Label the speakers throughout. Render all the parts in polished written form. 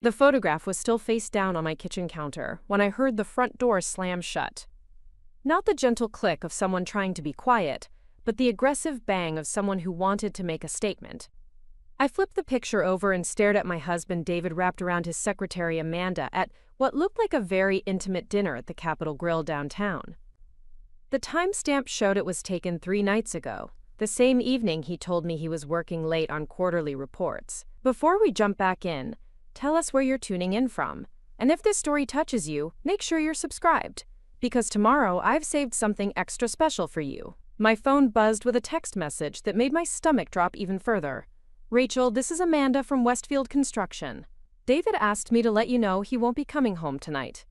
Speaker 1: The photograph was still face down on my kitchen counter when I heard the front door slam shut. Not the gentle click of someone trying to be quiet, but the aggressive bang of someone who wanted to make a statement. I flipped the picture over and stared at my husband David wrapped around his secretary Amanda at what looked like a very intimate dinner at the Capitol Grill downtown. The timestamp showed it was taken 3 nights ago, the same evening he told me he was working late on quarterly reports. Before we jump back in, tell us where you're tuning in from, and if this story touches you, make sure you're subscribed, because tomorrow I've saved something extra special for you. My phone buzzed with a text message that made my stomach drop even further. Rachel, this is Amanda from Westfield Construction. David asked me to let you know he won't be coming home tonight.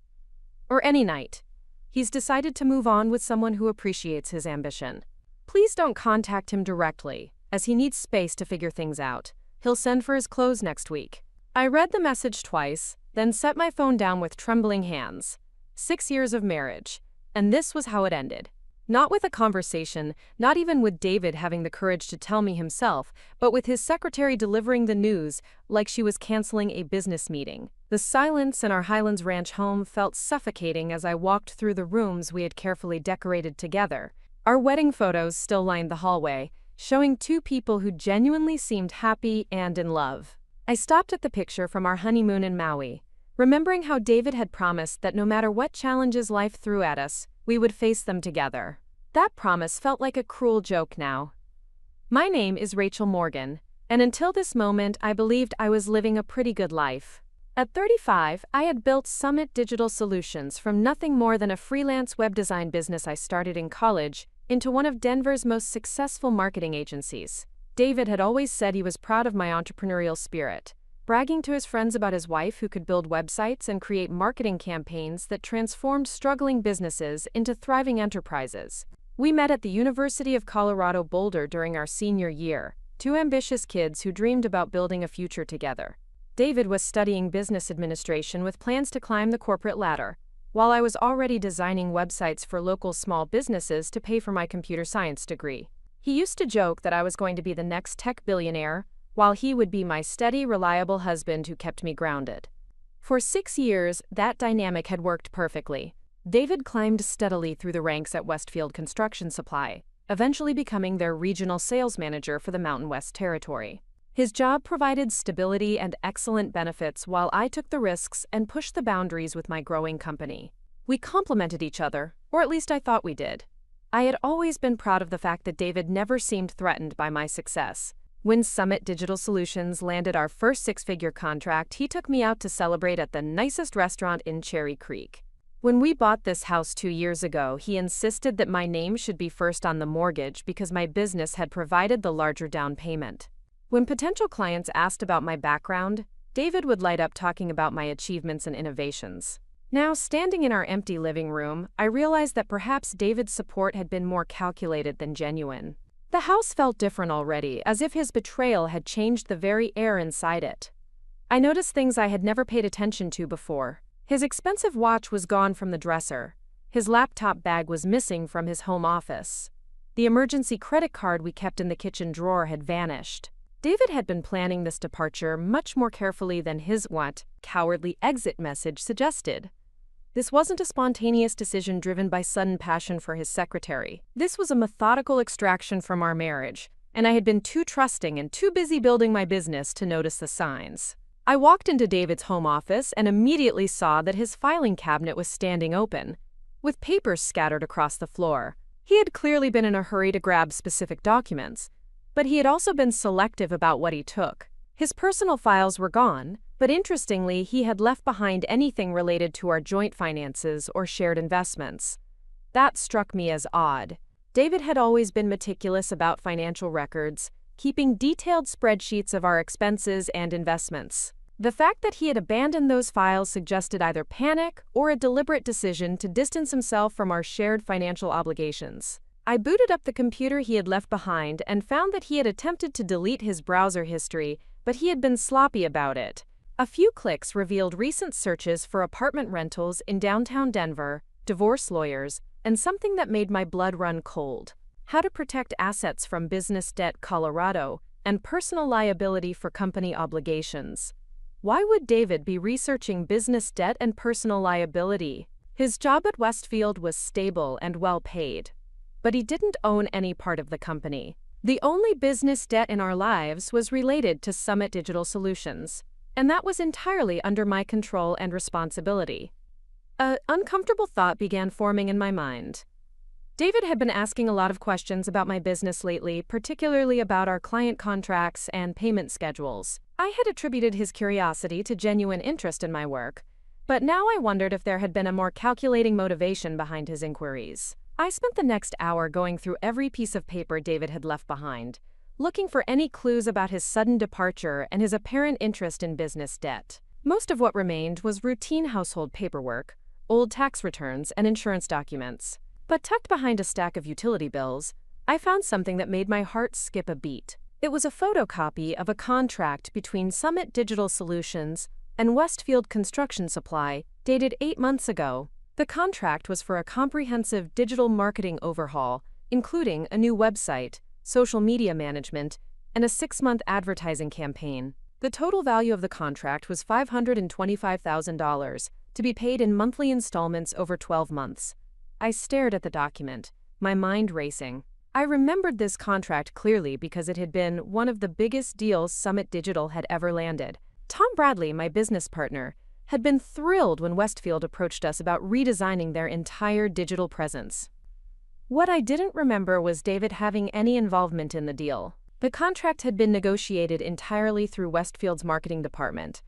Speaker 1: Or any night. He's decided to move on with someone who appreciates his ambition. Please don't contact him directly, as he needs space to figure things out. He'll send for his clothes next week. I read the message twice, then set my phone down with trembling hands. 6 years of marriage. And this was how it ended. Not with a conversation, not even with David having the courage to tell me himself, but with his secretary delivering the news like she was canceling a business meeting. The silence in our Highlands Ranch home felt suffocating as I walked through the rooms we had carefully decorated together. Our wedding photos still lined the hallway, showing 2 people who genuinely seemed happy and in love. I stopped at the picture from our honeymoon in Maui, remembering how David had promised that no matter what challenges life threw at us, we would face them together. That promise felt like a cruel joke now. My name is Rachel Morgan, and until this moment I believed I was living a pretty good life. At 35, I had built Summit Digital Solutions from nothing more than a freelance web design business I started in college into one of Denver's most successful marketing agencies. David had always said he was proud of my entrepreneurial spirit, bragging to his friends about his wife who could build websites and create marketing campaigns that transformed struggling businesses into thriving enterprises. We met at the University of Colorado Boulder during our senior year, 2 ambitious kids who dreamed about building a future together. David was studying business administration with plans to climb the corporate ladder, while I was already designing websites for local small businesses to pay for my computer science degree. He used to joke that I was going to be the next tech billionaire, while he would be my steady, reliable husband who kept me grounded. For 6 years, that dynamic had worked perfectly. David climbed steadily through the ranks at Westfield Construction Supply, eventually becoming their regional sales manager for the Mountain West Territory. His job provided stability and excellent benefits while I took the risks and pushed the boundaries with my growing company. We complemented each other, or at least I thought we did. I had always been proud of the fact that David never seemed threatened by my success. When Summit Digital Solutions landed our first 6-figure contract, he took me out to celebrate at the nicest restaurant in Cherry Creek. When we bought this house 2 years ago, he insisted that my name should be first on the mortgage because my business had provided the larger down payment. When potential clients asked about my background, David would light up talking about my achievements and innovations. Now, standing in our empty living room, I realized that perhaps David's support had been more calculated than genuine. The house felt different already, as if his betrayal had changed the very air inside it. I noticed things I had never paid attention to before. His expensive watch was gone from the dresser. His laptop bag was missing from his home office. The emergency credit card we kept in the kitchen drawer had vanished. David had been planning this departure much more carefully than his cowardly exit message suggested. This wasn't a spontaneous decision driven by sudden passion for his secretary. This was a methodical extraction from our marriage, and I had been too trusting and too busy building my business to notice the signs. I walked into David's home office and immediately saw that his filing cabinet was standing open, with papers scattered across the floor. He had clearly been in a hurry to grab specific documents, but he had also been selective about what he took. His personal files were gone, but interestingly, he had left behind anything related to our joint finances or shared investments. That struck me as odd. David had always been meticulous about financial records, keeping detailed spreadsheets of our expenses and investments. The fact that he had abandoned those files suggested either panic or a deliberate decision to distance himself from our shared financial obligations. I booted up the computer he had left behind and found that he had attempted to delete his browser history, but he had been sloppy about it. A few clicks revealed recent searches for apartment rentals in downtown Denver, divorce lawyers, and something that made my blood run cold: how to protect assets from business debt Colorado and personal liability for company obligations. Why would David be researching business debt and personal liability? His job at Westfield was stable and well paid, but he didn't own any part of the company. The only business debt in our lives was related to Summit Digital Solutions, and that was entirely under my control and responsibility. An uncomfortable thought began forming in my mind. David had been asking a lot of questions about my business lately, particularly about our client contracts and payment schedules. I had attributed his curiosity to genuine interest in my work, but now I wondered if there had been a more calculating motivation behind his inquiries. I spent the next hour going through every piece of paper David had left behind, looking for any clues about his sudden departure and his apparent interest in business debt. Most of what remained was routine household paperwork, old tax returns, and insurance documents. But tucked behind a stack of utility bills, I found something that made my heart skip a beat. It was a photocopy of a contract between Summit Digital Solutions and Westfield Construction Supply, dated 8 months ago. The contract was for a comprehensive digital marketing overhaul, including a new website, social media management, and a 6-month advertising campaign. The total value of the contract was $525,000, to be paid in monthly installments over 12 months. I stared at the document, my mind racing. I remembered this contract clearly because it had been one of the biggest deals Summit Digital had ever landed. Tom Bradley, my business partner, had been thrilled when Westfield approached us about redesigning their entire digital presence. What I didn't remember was David having any involvement in the deal. The contract had been negotiated entirely through Westfield's marketing department,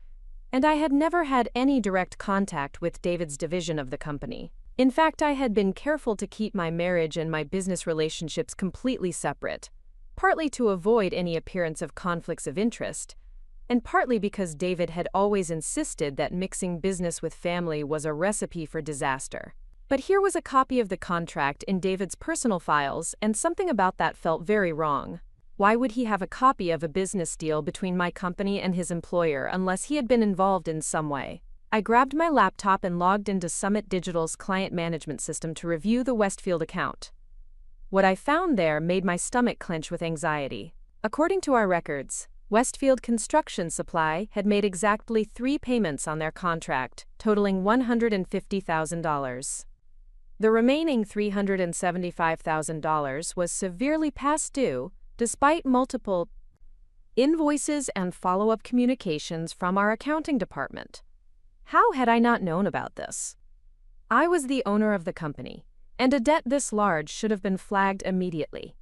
Speaker 1: and I had never had any direct contact with David's division of the company. In fact, I had been careful to keep my marriage and my business relationships completely separate, partly to avoid any appearance of conflicts of interest, and partly because David had always insisted that mixing business with family was a recipe for disaster. But here was a copy of the contract in David's personal files, and something about that felt very wrong. Why would he have a copy of a business deal between my company and his employer unless he had been involved in some way? I grabbed my laptop and logged into Summit Digital's client management system to review the Westfield account. What I found there made my stomach clench with anxiety. According to our records, Westfield Construction Supply had made exactly 3 payments on their contract, totaling $150,000. The remaining $375,000 was severely past due, despite multiple invoices and follow-up communications from our accounting department. How had I not known about this? I was the owner of the company, and a debt this large should have been flagged immediately.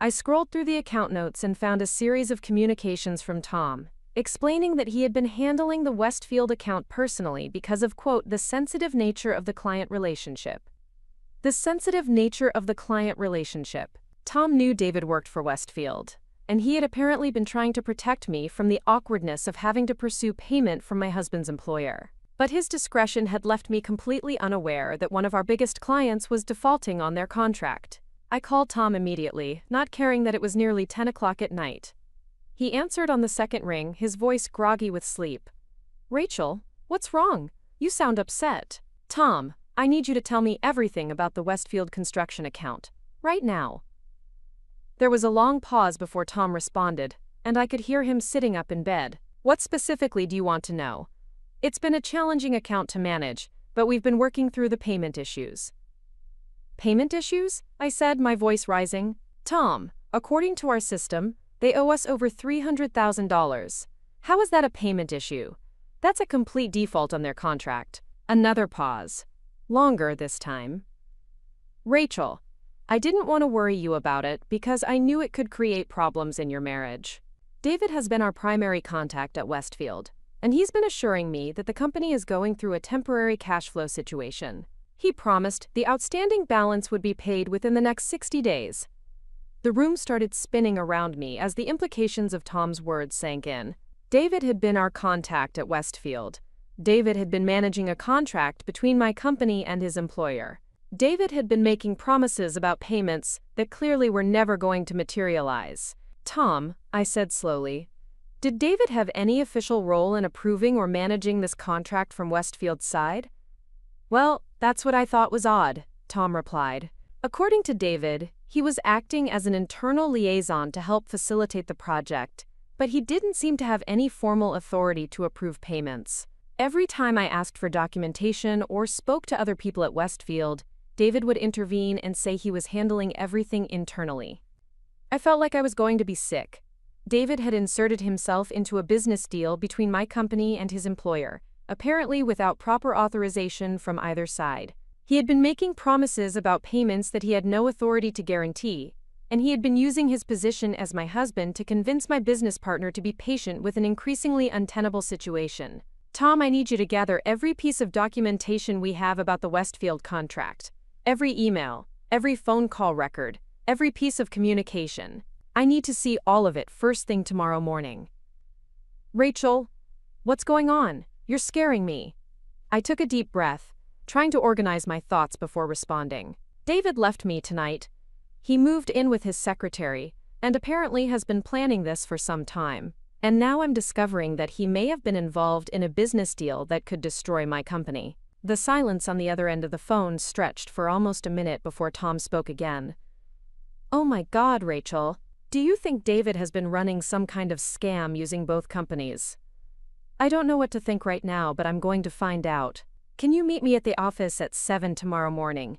Speaker 1: I scrolled through the account notes and found a series of communications from Tom, explaining that he had been handling the Westfield account personally because of, quote, the sensitive nature of the client relationship. The sensitive nature of the client relationship. Tom knew David worked for Westfield, and he had apparently been trying to protect me from the awkwardness of having to pursue payment from my husband's employer. But his discretion had left me completely unaware that one of our biggest clients was defaulting on their contract. I called Tom immediately, not caring that it was nearly 10 o'clock at night. He answered on the second ring, his voice groggy with sleep. "Rachel, what's wrong? You sound upset." "Tom, I need you to tell me everything about the Westfield construction account, right now." There was a long pause before Tom responded, and I could hear him sitting up in bed. "What specifically do you want to know?" "It's been a challenging account to manage, but we've been working through the payment issues." "Payment issues?" I said, my voice rising. "Tom, according to our system, they owe us over $300,000. How is that a payment issue? That's a complete default on their contract." Another pause. Longer this time. "Rachel, I didn't want to worry you about it because I knew it could create problems in your marriage. David has been our primary contact at Westfield, and he's been assuring me that the company is going through a temporary cash flow situation. He promised the outstanding balance would be paid within the next 60 days. The room started spinning around me as the implications of Tom's words sank in. David had been our contact at Westfield. David had been managing a contract between my company and his employer. David had been making promises about payments that clearly were never going to materialize. "Tom," I said slowly, "did David have any official role in approving or managing this contract from Westfield's side?" "Well, that's what I thought was odd," Tom replied. "According to David, he was acting as an internal liaison to help facilitate the project, but he didn't seem to have any formal authority to approve payments. Every time I asked for documentation or spoke to other people at Westfield, David would intervene and say he was handling everything internally. I felt like I was going to be sick. David had inserted himself into a business deal between my company and his employer, apparently without proper authorization from either side. He had been making promises about payments that he had no authority to guarantee, and he had been using his position as my husband to convince my business partner to be patient with an increasingly untenable situation. Tom, I need you to gather every piece of documentation we have about the Westfield contract. Every email, every phone call record, every piece of communication. I need to see all of it first thing tomorrow morning. Rachel, what's going on? You're scaring me. I took a deep breath, trying to organize my thoughts before responding. David left me tonight. He moved in with his secretary, and apparently has been planning this for some time. And now I'm discovering that he may have been involved in a business deal that could destroy my company. The silence on the other end of the phone stretched for almost a minute before Tom spoke again. Oh my God, Rachel. Do you think David has been running some kind of scam using both companies? I don't know what to think right now, but I'm going to find out. Can you meet me at the office at 7 tomorrow morning?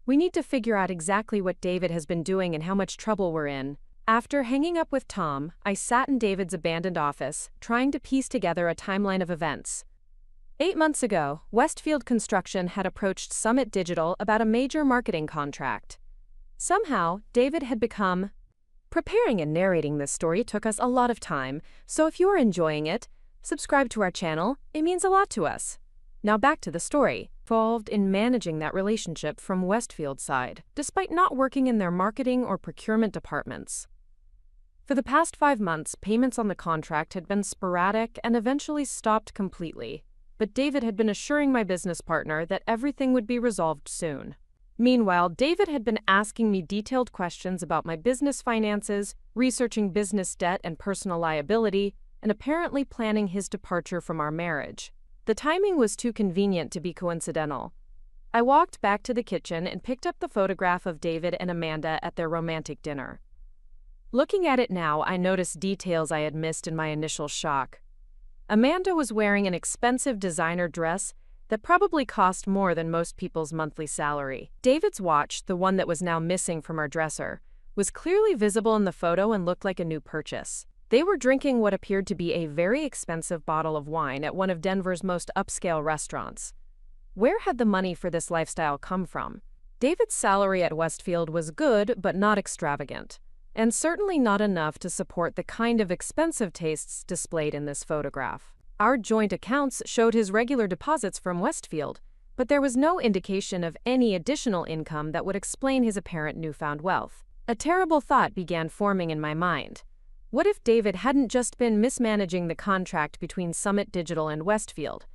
Speaker 1: We need to figure out exactly what David has been doing and how much trouble we're in. After hanging up with Tom, I sat in David's abandoned office, trying to piece together a timeline of events. 8 months ago, Westfield Construction had approached Summit Digital about a major marketing contract. Somehow, David had become... Preparing and narrating this story took us a lot of time, so if you are enjoying it, subscribe to our channel, it means a lot to us. Now back to the story. Involved in managing that relationship from Westfield's side, despite not working in their marketing or procurement departments. For the past 5 months, payments on the contract had been sporadic and eventually stopped completely, but David had been assuring my business partner that everything would be resolved soon. Meanwhile, David had been asking me detailed questions about my business finances, researching business debt and personal liability, and apparently planning his departure from our marriage. The timing was too convenient to be coincidental. I walked back to the kitchen and picked up the photograph of David and Amanda at their romantic dinner. Looking at it now, I noticed details I had missed in my initial shock. Amanda was wearing an expensive designer dress that probably cost more than most people's monthly salary. David's watch, the one that was now missing from our dresser, was clearly visible in the photo and looked like a new purchase. They were drinking what appeared to be a very expensive bottle of wine at one of Denver's most upscale restaurants. Where had the money for this lifestyle come from? David's salary at Westfield was good but not extravagant, and certainly not enough to support the kind of expensive tastes displayed in this photograph. Our joint accounts showed his regular deposits from Westfield, but there was no indication of any additional income that would explain his apparent newfound wealth. A terrible thought began forming in my mind. What if David hadn't just been mismanaging the contract between Summit Digital and Westfield?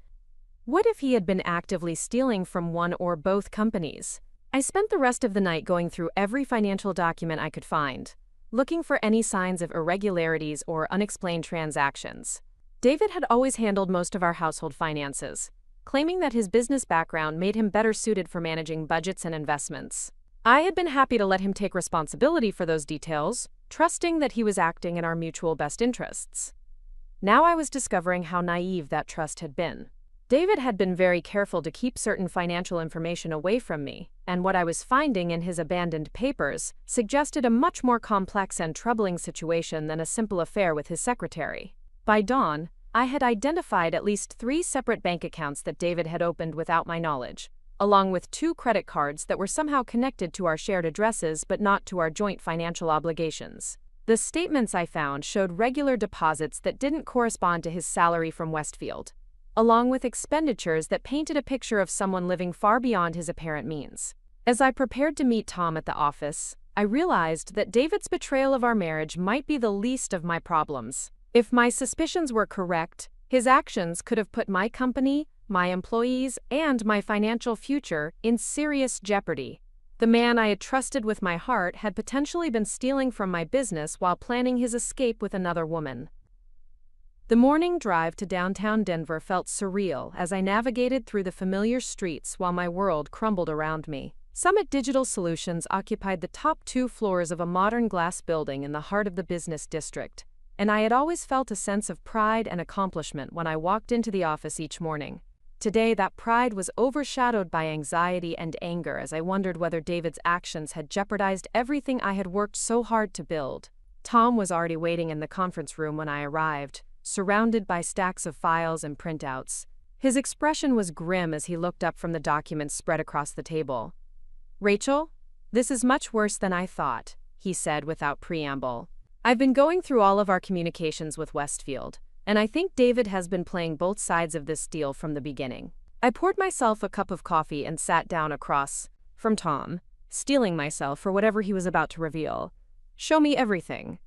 Speaker 1: What if he had been actively stealing from one or both companies? I spent the rest of the night going through every financial document I could find, looking for any signs of irregularities or unexplained transactions. David had always handled most of our household finances, claiming that his business background made him better suited for managing budgets and investments. I had been happy to let him take responsibility for those details, trusting that he was acting in our mutual best interests. Now I was discovering how naive that trust had been. David had been very careful to keep certain financial information away from me, and what I was finding in his abandoned papers suggested a much more complex and troubling situation than a simple affair with his secretary. By dawn, I had identified at least 3 separate bank accounts that David had opened without my knowledge, along with 2 credit cards that were somehow connected to our shared addresses but not to our joint financial obligations. The statements I found showed regular deposits that didn't correspond to his salary from Westfield, along with expenditures that painted a picture of someone living far beyond his apparent means. As I prepared to meet Tom at the office, I realized that David's betrayal of our marriage might be the least of my problems. If my suspicions were correct, his actions could have put my company, my employees, and my financial future in serious jeopardy. The man I had trusted with my heart had potentially been stealing from my business while planning his escape with another woman. The morning drive to downtown Denver felt surreal as I navigated through the familiar streets while my world crumbled around me. Summit Digital Solutions occupied the top 2 floors of a modern glass building in the heart of the business district, and I had always felt a sense of pride and accomplishment when I walked into the office each morning. Today, that pride was overshadowed by anxiety and anger as I wondered whether David's actions had jeopardized everything I had worked so hard to build. Tom was already waiting in the conference room when I arrived, surrounded by stacks of files and printouts. His expression was grim as he looked up from the documents spread across the table. "Rachel, this is much worse than I thought," he said without preamble. "I've been going through all of our communications with Westfield, and I think David has been playing both sides of this deal from the beginning." I poured myself a cup of coffee and sat down across from Tom, steeling myself for whatever he was about to reveal. "Show me everything."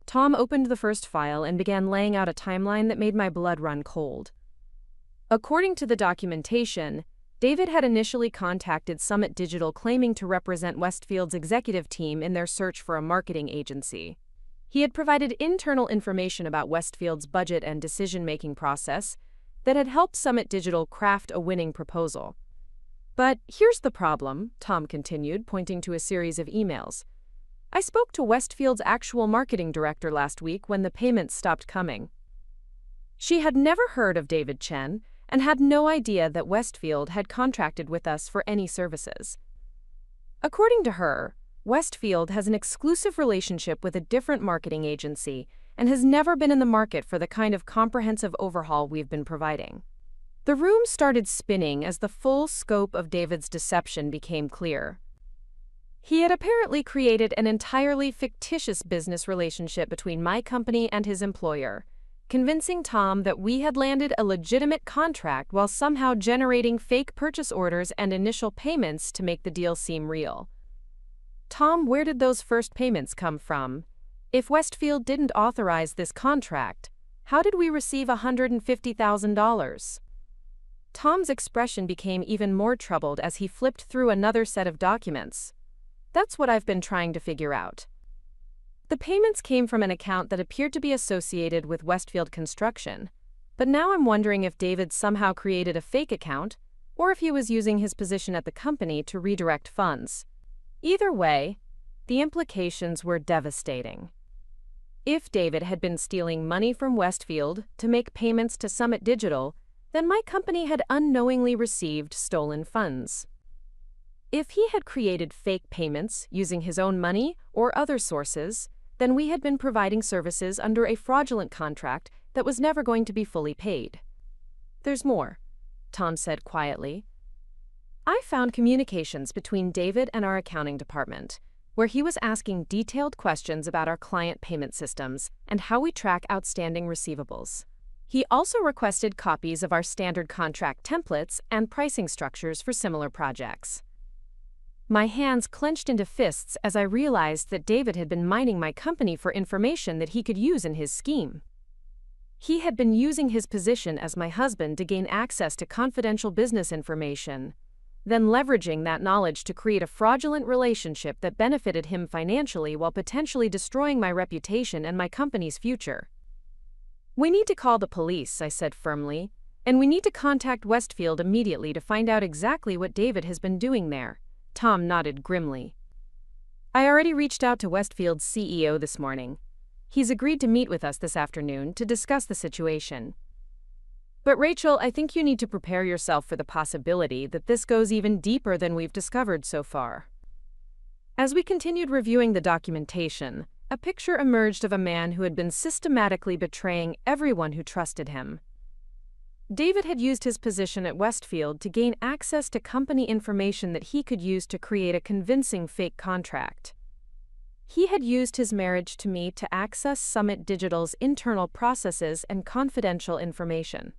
Speaker 1: Tom opened the first file and began laying out a timeline that made my blood run cold. According to the documentation, David had initially contacted Summit Digital claiming to represent Westfield's executive team in their search for a marketing agency. He had provided internal information about Westfield's budget and decision-making process that had helped Summit Digital craft a winning proposal. "But here's the problem," Tom continued, pointing to a series of emails. "I spoke to Westfield's actual marketing director last week when the payments stopped coming. She had never heard of David Chen and had no idea that Westfield had contracted with us for any services. According to her, Westfield has an exclusive relationship with a different marketing agency and has never been in the market for the kind of comprehensive overhaul we've been providing." The room started spinning as the full scope of David's deception became clear. He had apparently created an entirely fictitious business relationship between my company and his employer, convincing Tom that we had landed a legitimate contract while somehow generating fake purchase orders and initial payments to make the deal seem real. "Tom, where did those first payments come from? If Westfield didn't authorize this contract, how did we receive $150,000? Tom's expression became even more troubled as he flipped through another set of documents. "That's what I've been trying to figure out. The payments came from an account that appeared to be associated with Westfield Construction, but now I'm wondering if David somehow created a fake account or if he was using his position at the company to redirect funds. Either way, the implications were devastating. If David had been stealing money from Westfield to make payments to Summit Digital, then my company had unknowingly received stolen funds. If he had created fake payments using his own money or other sources, then we had been providing services under a fraudulent contract that was never going to be fully paid." "There's more," Tom said quietly. "I found communications between David and our accounting department, where he was asking detailed questions about our client payment systems and how we track outstanding receivables. He also requested copies of our standard contract templates and pricing structures for similar projects." My hands clenched into fists as I realized that David had been mining my company for information that he could use in his scheme. He had been using his position as my husband to gain access to confidential business information, then leveraging that knowledge to create a fraudulent relationship that benefited him financially while potentially destroying my reputation and my company's future. "We need to call the police," I said firmly, "and we need to contact Westfield immediately to find out exactly what David has been doing there." Tom nodded grimly. "I already reached out to Westfield's CEO this morning. He's agreed to meet with us this afternoon to discuss the situation. But Rachel, I think you need to prepare yourself for the possibility that this goes even deeper than we've discovered so far." As we continued reviewing the documentation, a picture emerged of a man who had been systematically betraying everyone who trusted him. David had used his position at Westfield to gain access to company information that he could use to create a convincing fake contract. He had used his marriage to me to access Summit Digital's internal processes and confidential information.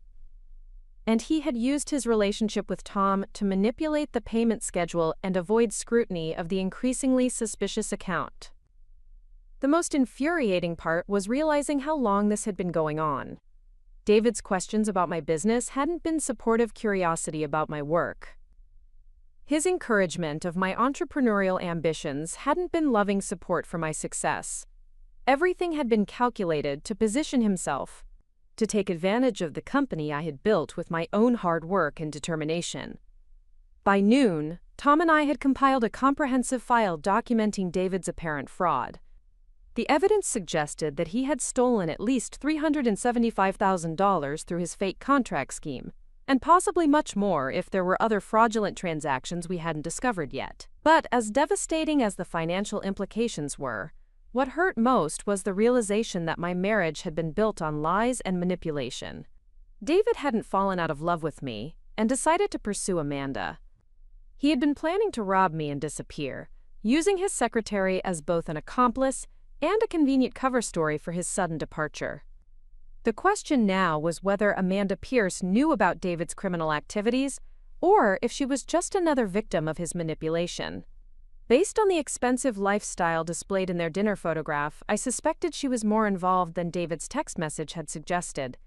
Speaker 1: And he had used his relationship with Tom to manipulate the payment schedule and avoid scrutiny of the increasingly suspicious account. The most infuriating part was realizing how long this had been going on. David's questions about my business hadn't been supportive curiosity about my work. His encouragement of my entrepreneurial ambitions hadn't been loving support for my success. Everything had been calculated to position himself, to take advantage of the company I had built with my own hard work and determination. By noon, Tom and I had compiled a comprehensive file documenting David's apparent fraud. The evidence suggested that he had stolen at least $375,000 through his fake contract scheme, and possibly much more if there were other fraudulent transactions we hadn't discovered yet. But as devastating as the financial implications were, what hurt most was the realization that my marriage had been built on lies and manipulation. David hadn't fallen out of love with me and decided to pursue Amanda. He had been planning to rob me and disappear, using his secretary as both an accomplice and a convenient cover story for his sudden departure. The question now was whether Amanda Pierce knew about David's criminal activities or if she was just another victim of his manipulation. Based on the expensive lifestyle displayed in their dinner photograph, I suspected she was more involved than David's text message had suggested.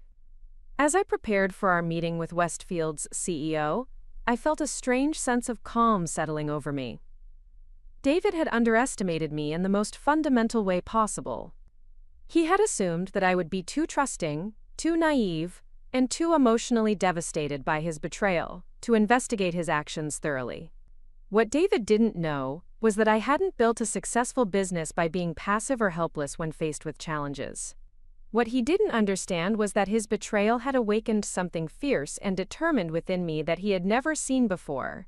Speaker 1: As I prepared for our meeting with Westfield's CEO, I felt a strange sense of calm settling over me. David had underestimated me in the most fundamental way possible. He had assumed that I would be too trusting, too naive, and too emotionally devastated by his betrayal to investigate his actions thoroughly. What David didn't know was that I hadn't built a successful business by being passive or helpless when faced with challenges. What he didn't understand was that his betrayal had awakened something fierce and determined within me that he had never seen before.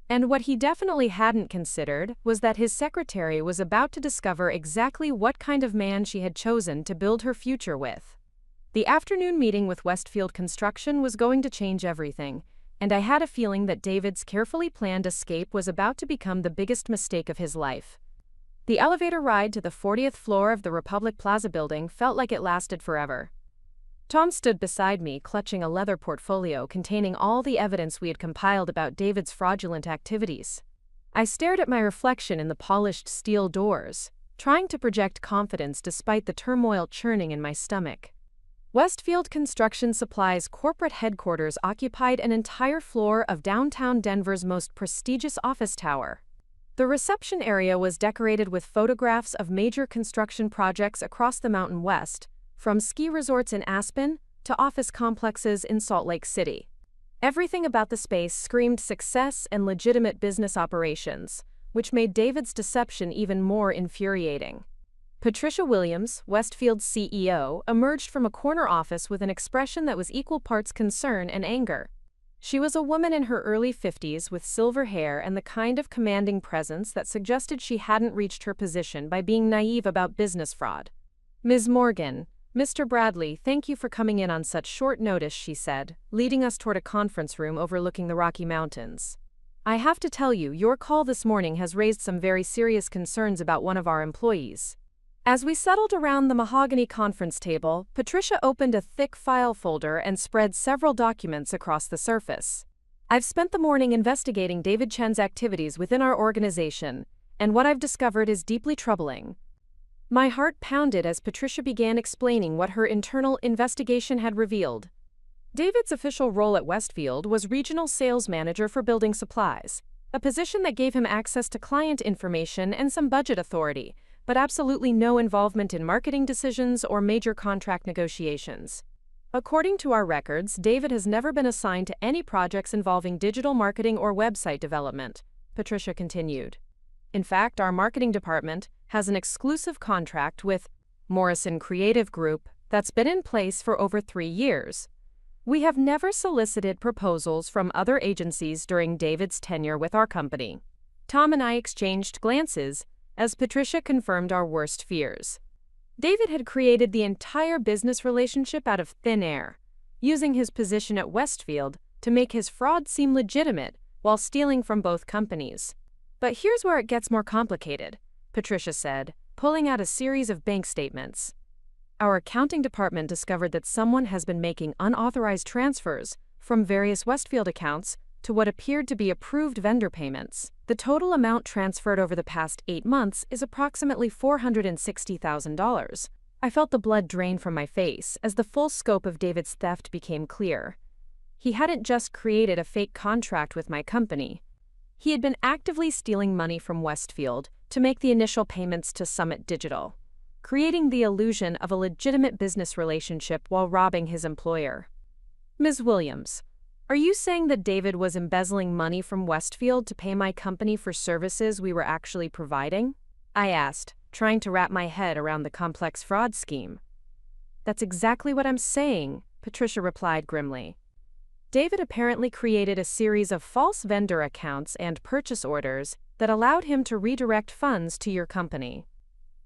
Speaker 1: And what he definitely hadn't considered was that his secretary was about to discover exactly what kind of man she had chosen to build her future with. The afternoon meeting with Westfield Construction was going to change everything, and I had a feeling that David's carefully planned escape was about to become the biggest mistake of his life. The elevator ride to the 40th floor of the Republic Plaza building felt like it lasted forever. Tom stood beside me, clutching a leather portfolio containing all the evidence we had compiled about David's fraudulent activities. I stared at my reflection in the polished steel doors, trying to project confidence despite the turmoil churning in my stomach. Westfield Construction Supply's corporate headquarters occupied an entire floor of downtown Denver's most prestigious office tower. The reception area was decorated with photographs of major construction projects across the Mountain West, from ski resorts in Aspen to office complexes in Salt Lake City. Everything about the space screamed success and legitimate business operations, which made David's deception even more infuriating. Patricia Williams, Westfield's CEO, emerged from a corner office with an expression that was equal parts concern and anger. She was a woman in her early 50s with silver hair and the kind of commanding presence that suggested she hadn't reached her position by being naive about business fraud. "Ms. Morgan, Mr. Bradley, thank you for coming in on such short notice," she said, leading us toward a conference room overlooking the Rocky Mountains. "I have to tell you, your call this morning has raised some very serious concerns about one of our employees." As we settled around the mahogany conference table, Patricia opened a thick file folder and spread several documents across the surface. "I've spent the morning investigating David Chen's activities within our organization, and what I've discovered is deeply troubling." My heart pounded as Patricia began explaining what her internal investigation had revealed. David's official role at Westfield was regional sales manager for building supplies, a position that gave him access to client information and some budget authority, but absolutely no involvement in marketing decisions or major contract negotiations. According to our records, David has never been assigned to any projects involving digital marketing or website development, Patricia continued. In fact, our marketing department has an exclusive contract with Morrison Creative Group that's been in place for over 3 years. We have never solicited proposals from other agencies during David's tenure with our company. Tom and I exchanged glances as Patricia confirmed our worst fears. David had created the entire business relationship out of thin air, using his position at Westfield to make his fraud seem legitimate while stealing from both companies. "But here's where it gets more complicated," Patricia said, pulling out a series of bank statements. "Our accounting department discovered that someone has been making unauthorized transfers from various Westfield accounts to what appeared to be approved vendor payments. The total amount transferred over the past 8 months is approximately $460,000. I felt the blood drain from my face as the full scope of David's theft became clear. He hadn't just created a fake contract with my company. He had been actively stealing money from Westfield to make the initial payments to Summit Digital, creating the illusion of a legitimate business relationship while robbing his employer. "Ms. Williams, are you saying that David was embezzling money from Westfield to pay my company for services we were actually providing?" I asked, trying to wrap my head around the complex fraud scheme. That's exactly what I'm saying, Patricia replied grimly. David apparently created a series of false vendor accounts and purchase orders that allowed him to redirect funds to your company.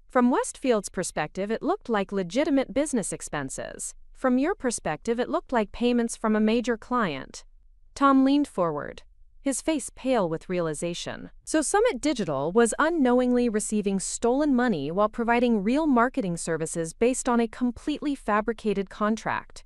Speaker 1: From Westfield's perspective, it looked like legitimate business expenses. From your perspective, it looked like payments from a major client. Tom leaned forward, his face pale with realization. So Summit Digital was unknowingly receiving stolen money while providing real marketing services based on a completely fabricated contract.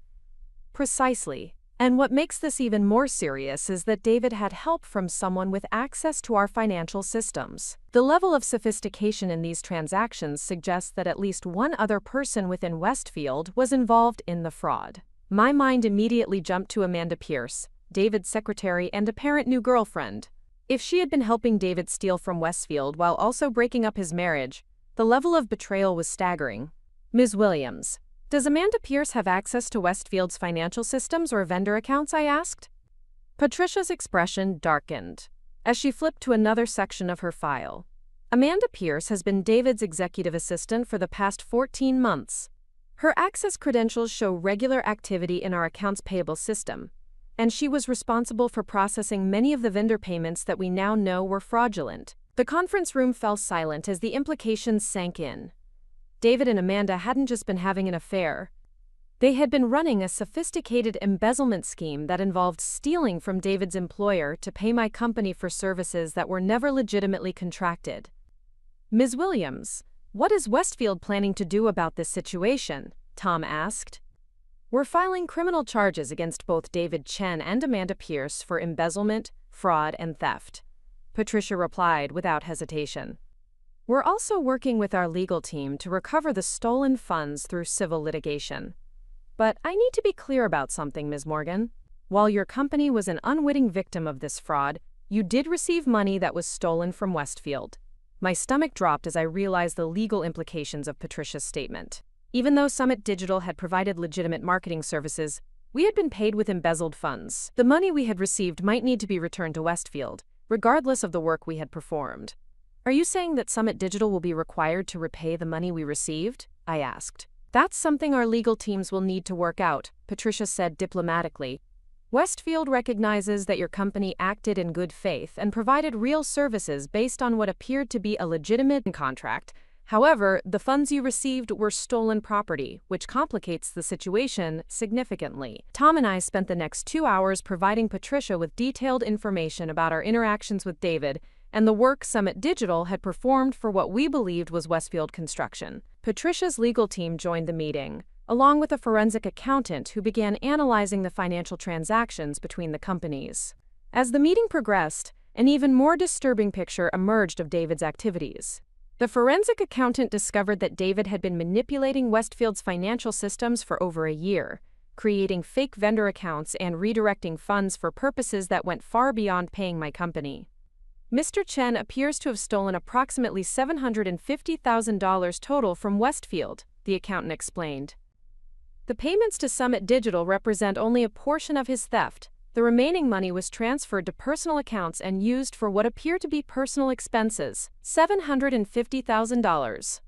Speaker 1: Precisely. And what makes this even more serious is that David had help from someone with access to our financial systems. The level of sophistication in these transactions suggests that at least one other person within Westfield was involved in the fraud. My mind immediately jumped to Amanda Pierce, David's secretary and apparent new girlfriend. If she had been helping David steal from Westfield while also breaking up his marriage, the level of betrayal was staggering. Ms. Williams, does Amanda Pierce have access to Westfield's financial systems or vendor accounts? I asked. Patricia's expression darkened as she flipped to another section of her file. Amanda Pierce has been David's executive assistant for the past 14 months. Her access credentials show regular activity in our accounts payable system, and she was responsible for processing many of the vendor payments that we now know were fraudulent. The conference room fell silent as the implications sank in. David and Amanda hadn't just been having an affair. They had been running a sophisticated embezzlement scheme that involved stealing from David's employer to pay my company for services that were never legitimately contracted. Ms. Williams, what is Westfield planning to do about this situation? Tom asked. We're filing criminal charges against both David Chen and Amanda Pierce for embezzlement, fraud, and theft, Patricia replied without hesitation. We're also working with our legal team to recover the stolen funds through civil litigation. But I need to be clear about something, Ms. Morgan. While your company was an unwitting victim of this fraud, you did receive money that was stolen from Westfield. My stomach dropped as I realized the legal implications of Patricia's statement. Even though Summit Digital had provided legitimate marketing services, we had been paid with embezzled funds. The money we had received might need to be returned to Westfield, regardless of the work we had performed. Are you saying that Summit Digital will be required to repay the money we received? I asked. That's something our legal teams will need to work out, Patricia said diplomatically. Westfield recognizes that your company acted in good faith and provided real services based on what appeared to be a legitimate contract. However, the funds you received were stolen property, which complicates the situation significantly. Tom and I spent the next 2 hours providing Patricia with detailed information about our interactions with David and the work Summit Digital had performed for what we believed was Westfield Construction. Patricia's legal team joined the meeting, along with a forensic accountant who began analyzing the financial transactions between the companies. As the meeting progressed, an even more disturbing picture emerged of David's activities. The forensic accountant discovered that David had been manipulating Westfield's financial systems for over a year, creating fake vendor accounts and redirecting funds for purposes that went far beyond paying my company. Mr. Chen appears to have stolen approximately $750,000 total from Westfield, the accountant explained. The payments to Summit Digital represent only a portion of his theft. The remaining money was transferred to personal accounts and used for what appear to be personal expenses, $750,000.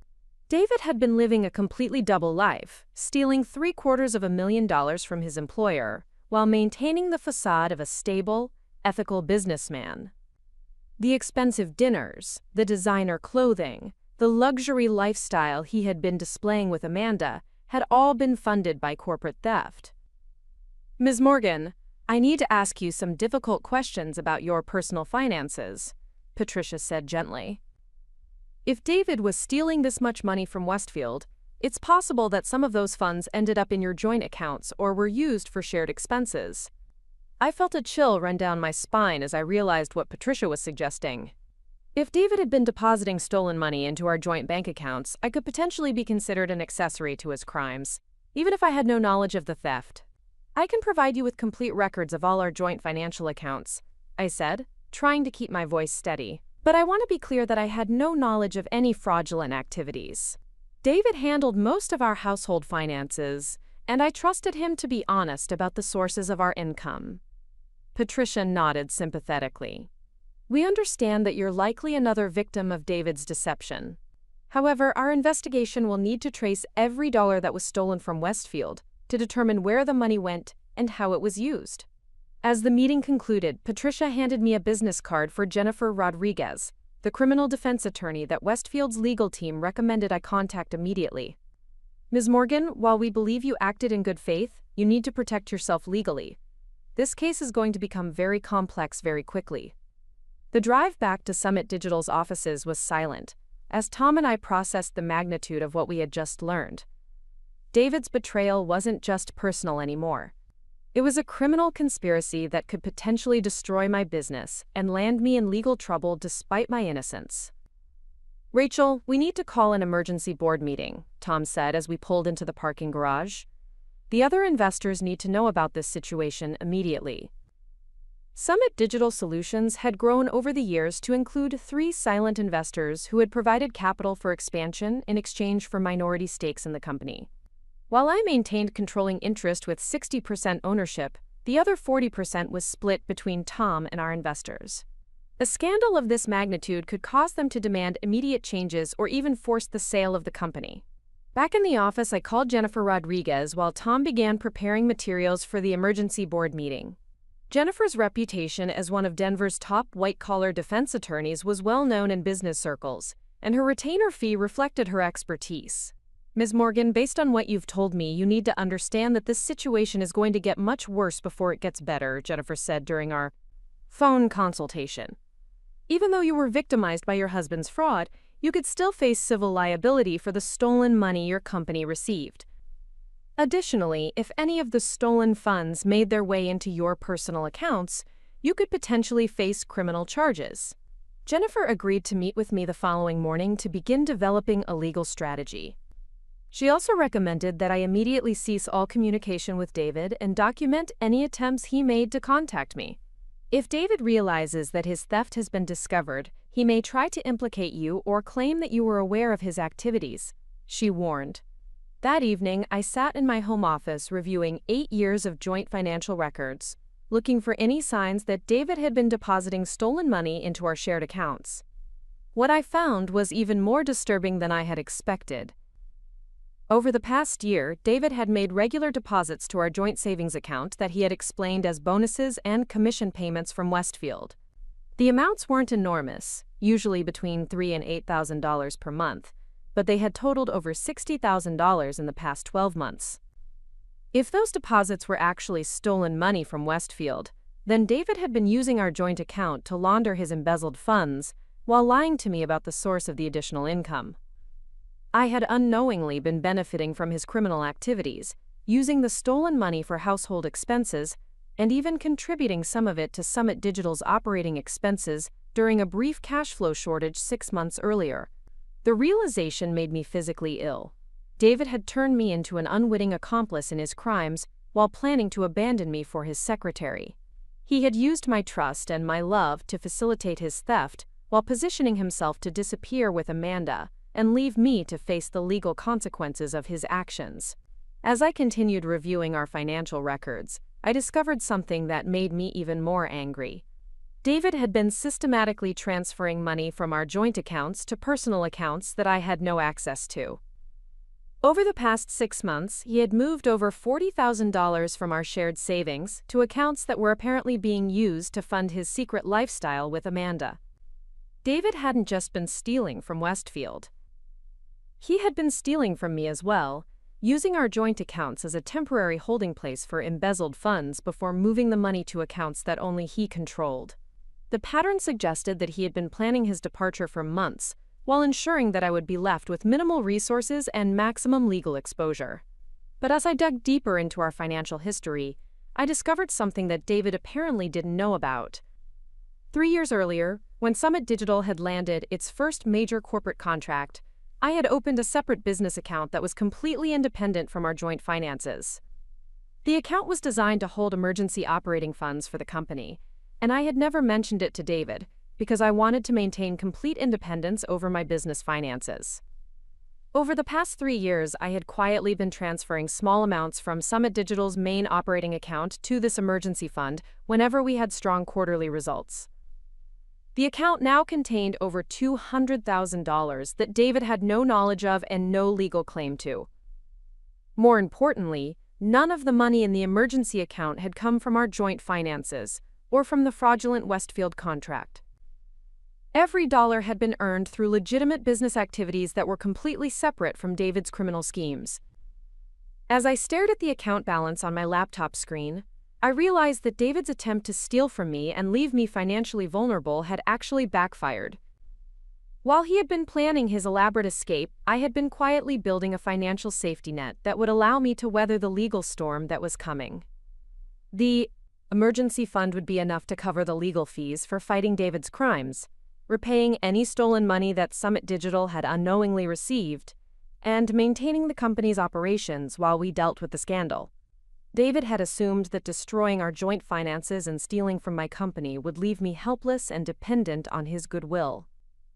Speaker 1: David had been living a completely double life, stealing $750,000 from his employer, while maintaining the facade of a stable, ethical businessman. The expensive dinners, the designer clothing, the luxury lifestyle he had been displaying with Amanda had all been funded by corporate theft. Ms. Morgan, I need to ask you some difficult questions about your personal finances, Patricia said gently. If David was stealing this much money from Westfield, it's possible that some of those funds ended up in your joint accounts or were used for shared expenses. I felt a chill run down my spine as I realized what Patricia was suggesting. If David had been depositing stolen money into our joint bank accounts, I could potentially be considered an accessory to his crimes, even if I had no knowledge of the theft. I can provide you with complete records of all our joint financial accounts, I said, trying to keep my voice steady. But I want to be clear that I had no knowledge of any fraudulent activities. David handled most of our household finances, and I trusted him to be honest about the sources of our income. Patricia nodded sympathetically. We understand that you're likely another victim of David's deception. However, our investigation will need to trace every dollar that was stolen from Westfield to determine where the money went and how it was used. As the meeting concluded, Patricia handed me a business card for Jennifer Rodriguez, the criminal defense attorney that Westfield's legal team recommended I contact immediately. Ms. Morgan, while we believe you acted in good faith, you need to protect yourself legally. This case is going to become very complex very quickly. The drive back to Summit Digital's offices was silent, as Tom and I processed the magnitude of what we had just learned. David's betrayal wasn't just personal anymore. It was a criminal conspiracy that could potentially destroy my business and land me in legal trouble despite my innocence. "Rachel, we need to call an emergency board meeting," Tom said as we pulled into the parking garage. "The other investors need to know about this situation immediately." Summit Digital Solutions had grown over the years to include 3 silent investors who had provided capital for expansion in exchange for minority stakes in the company. While I maintained controlling interest with 60% ownership, the other 40% was split between Tom and our investors. A scandal of this magnitude could cause them to demand immediate changes or even force the sale of the company. Back in the office, I called Jennifer Rodriguez while Tom began preparing materials for the emergency board meeting. Jennifer's reputation as one of Denver's top white-collar defense attorneys was well known in business circles, and her retainer fee reflected her expertise. "Ms. Morgan, based on what you've told me, you need to understand that this situation is going to get much worse before it gets better," Jennifer said during our phone consultation. "Even though you were victimized by your husband's fraud, you could still face civil liability for the stolen money your company received. Additionally, if any of the stolen funds made their way into your personal accounts, you could potentially face criminal charges." Jennifer agreed to meet with me the following morning to begin developing a legal strategy. She also recommended that I immediately cease all communication with David and document any attempts he made to contact me. "If David realizes that his theft has been discovered, he may try to implicate you or claim that you were aware of his activities," she warned. That evening, I sat in my home office reviewing 8 years of joint financial records, looking for any signs that David had been depositing stolen money into our shared accounts. What I found was even more disturbing than I had expected. Over the past year, David had made regular deposits to our joint savings account that he had explained as bonuses and commission payments from Westfield. The amounts weren't enormous, usually between $3,000 and $8,000 per month, but they had totaled over $60,000 in the past 12 months. If those deposits were actually stolen money from Westfield, then David had been using our joint account to launder his embezzled funds while lying to me about the source of the additional income. I had unknowingly been benefiting from his criminal activities, using the stolen money for household expenses, and even contributing some of it to Summit Digital's operating expenses during a brief cash flow shortage 6 months earlier. The realization made me physically ill. David had turned me into an unwitting accomplice in his crimes while planning to abandon me for his secretary. He had used my trust and my love to facilitate his theft while positioning himself to disappear with Amanda and leave me to face the legal consequences of his actions. As I continued reviewing our financial records, I discovered something that made me even more angry. David had been systematically transferring money from our joint accounts to personal accounts that I had no access to. Over the past 6 months, he had moved over $40,000 from our shared savings to accounts that were apparently being used to fund his secret lifestyle with Amanda. David hadn't just been stealing from Westfield. He had been stealing from me as well, using our joint accounts as a temporary holding place for embezzled funds before moving the money to accounts that only he controlled. The pattern suggested that he had been planning his departure for months, while ensuring that I would be left with minimal resources and maximum legal exposure. But as I dug deeper into our financial history, I discovered something that David apparently didn't know about. 3 years earlier, when Summit Digital had landed its first major corporate contract, I had opened a separate business account that was completely independent from our joint finances. The account was designed to hold emergency operating funds for the company, and I had never mentioned it to David because I wanted to maintain complete independence over my business finances. Over the past 3 years, I had quietly been transferring small amounts from Summit Digital's main operating account to this emergency fund whenever we had strong quarterly results. The account now contained over $200,000 that David had no knowledge of and no legal claim to. More importantly, none of the money in the emergency account had come from our joint finances or from the fraudulent Westfield contract. Every dollar had been earned through legitimate business activities that were completely separate from David's criminal schemes. As I stared at the account balance on my laptop screen, I realized that David's attempt to steal from me and leave me financially vulnerable had actually backfired. While he had been planning his elaborate escape, I had been quietly building a financial safety net that would allow me to weather the legal storm that was coming. The emergency fund would be enough to cover the legal fees for fighting David's crimes, repaying any stolen money that Summit Digital had unknowingly received, and maintaining the company's operations while we dealt with the scandal. David had assumed that destroying our joint finances and stealing from my company would leave me helpless and dependent on his goodwill.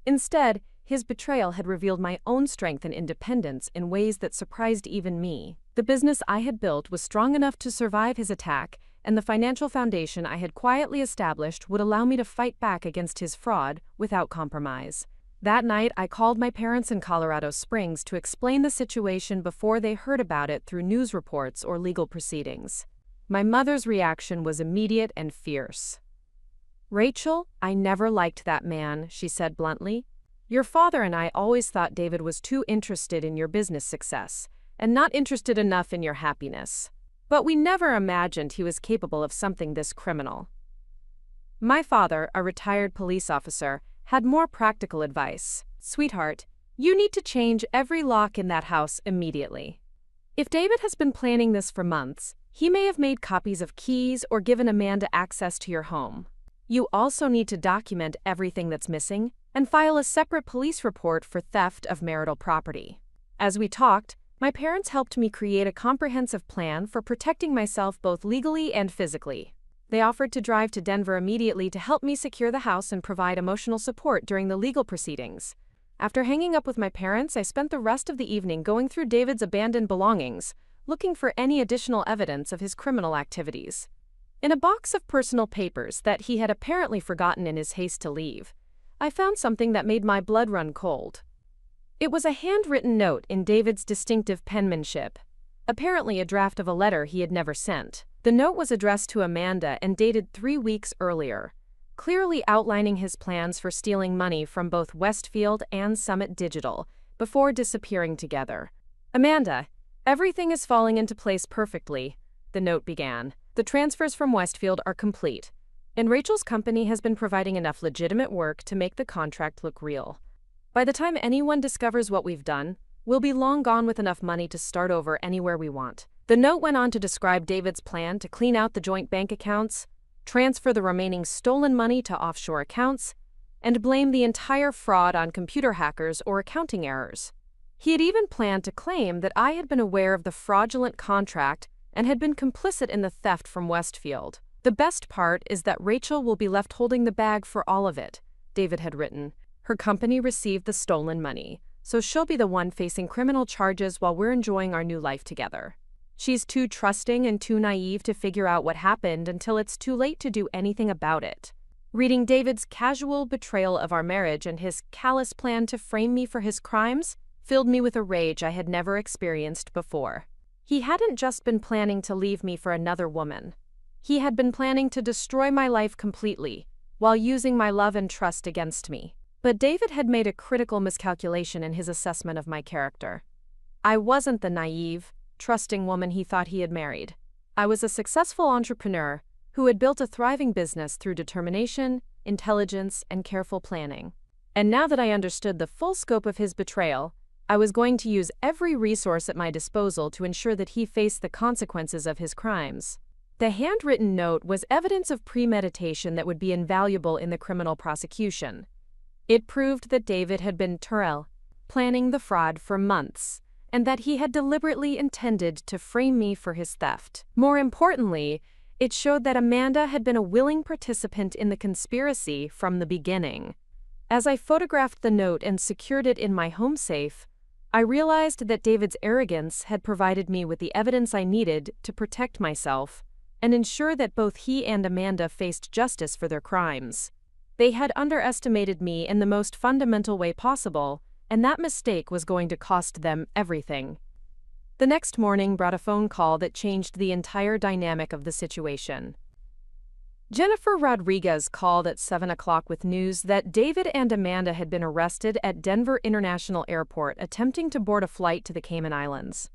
Speaker 1: Instead, his betrayal had revealed my own strength and independence in ways that surprised even me. The business I had built was strong enough to survive his attack, and the financial foundation I had quietly established would allow me to fight back against his fraud without compromise. That night, I called my parents in Colorado Springs to explain the situation before they heard about it through news reports or legal proceedings. My mother's reaction was immediate and fierce. "Rachel, I never liked that man," she said bluntly. "Your father and I always thought David was too interested in your business success and not interested enough in your happiness. But we never imagined he was capable of something this criminal." My father, a retired police officer, had more practical advice. "Sweetheart, you need to change every lock in that house immediately. If David has been planning this for months, he may have made copies of keys or given Amanda access to your home. You also need to document everything that's missing and file a separate police report for theft of marital property." As we talked, my parents helped me create a comprehensive plan for protecting myself both legally and physically. They offered to drive to Denver immediately to help me secure the house and provide emotional support during the legal proceedings. After hanging up with my parents, I spent the rest of the evening going through David's abandoned belongings, looking for any additional evidence of his criminal activities. In a box of personal papers that he had apparently forgotten in his haste to leave, I found something that made my blood run cold. It was a handwritten note in David's distinctive penmanship, apparently a draft of a letter he had never sent. The note was addressed to Amanda and dated 3 weeks earlier, clearly outlining his plans for stealing money from both Westfield and Summit Digital before disappearing together. "Amanda, everything is falling into place perfectly," the note began. "The transfers from Westfield are complete, and Rachel's company has been providing enough legitimate work to make the contract look real. By the time anyone discovers what we've done, we'll be long gone with enough money to start over anywhere we want." The note went on to describe David's plan to clean out the joint bank accounts, transfer the remaining stolen money to offshore accounts, and blame the entire fraud on computer hackers or accounting errors. He had even planned to claim that I had been aware of the fraudulent contract and had been complicit in the theft from Westfield. "The best part is that Rachel will be left holding the bag for all of it," David had written. "Her company received the stolen money, so she'll be the one facing criminal charges while we're enjoying our new life together. She's too trusting and too naive to figure out what happened until it's too late to do anything about it." Reading David's casual betrayal of our marriage and his callous plan to frame me for his crimes filled me with a rage I had never experienced before. He hadn't just been planning to leave me for another woman. He had been planning to destroy my life completely, while using my love and trust against me. But David had made a critical miscalculation in his assessment of my character. I wasn't the naive, trusting woman he thought he had married. I was a successful entrepreneur who had built a thriving business through determination, intelligence, and careful planning. And now that I understood the full scope of his betrayal, I was going to use every resource at my disposal to ensure that he faced the consequences of his crimes. The handwritten note was evidence of premeditation that would be invaluable in the criminal prosecution. It proved that David had been planning the fraud for months, and that he had deliberately intended to frame me for his theft. More importantly, it showed that Amanda had been a willing participant in the conspiracy from the beginning. As I photographed the note and secured it in my home safe, I realized that David's arrogance had provided me with the evidence I needed to protect myself and ensure that both he and Amanda faced justice for their crimes. They had underestimated me in the most fundamental way possible, and that mistake was going to cost them everything. The next morning brought a phone call that changed the entire dynamic of the situation. Jennifer Rodriguez called at 7 o'clock with news that David and Amanda had been arrested at Denver International Airport attempting to board a flight to the Cayman Islands.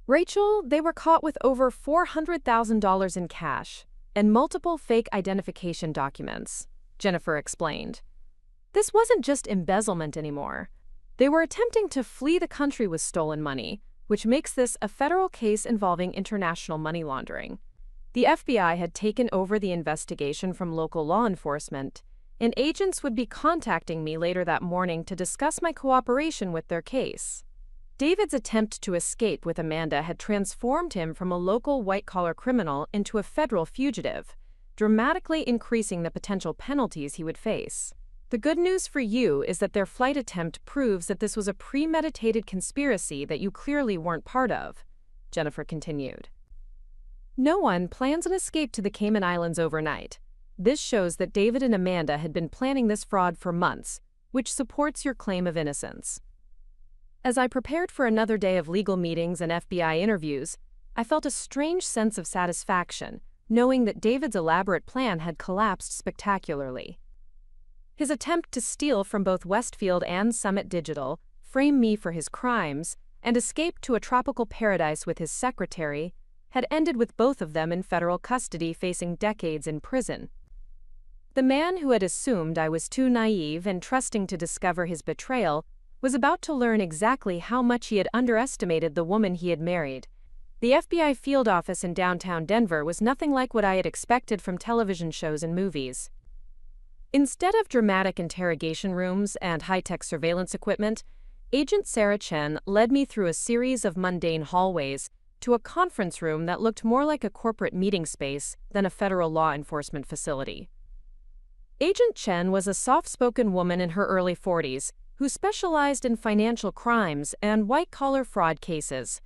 Speaker 1: Rachel, they were caught with over $400,000 in cash and multiple fake identification documents, Jennifer explained. This wasn't just embezzlement anymore. They were attempting to flee the country with stolen money, which makes this a federal case involving international money laundering. The FBI had taken over the investigation from local law enforcement, and agents would be contacting me later that morning to discuss my cooperation with their case. David's attempt to escape with Amanda had transformed him from a local white-collar criminal into a federal fugitive, dramatically increasing the potential penalties he would face. The good news for you is that their flight attempt proves that this was a premeditated conspiracy that you clearly weren't part of, Jennifer continued. No one plans an escape to the Cayman Islands overnight. This shows that David and Amanda had been planning this fraud for months, which supports your claim of innocence. As I prepared for another day of legal meetings and FBI interviews, I felt a strange sense of satisfaction, knowing that David's elaborate plan had collapsed spectacularly. His attempt to steal from both Westfield and Summit Digital, frame me for his crimes, and escape to a tropical paradise with his secretary had ended with both of them in federal custody facing decades in prison. The man who had assumed I was too naive and trusting to discover his betrayal was about to learn exactly how much he had underestimated the woman he had married. The FBI field office in downtown Denver was nothing like what I had expected from television shows and movies. Instead of dramatic interrogation rooms and high-tech surveillance equipment, Agent Sarah Chen led me through a series of mundane hallways to a conference room that looked more like a corporate meeting space than a federal law enforcement facility. Agent Chen was a soft-spoken woman in her early 40s who specialized in financial crimes and white-collar fraud cases.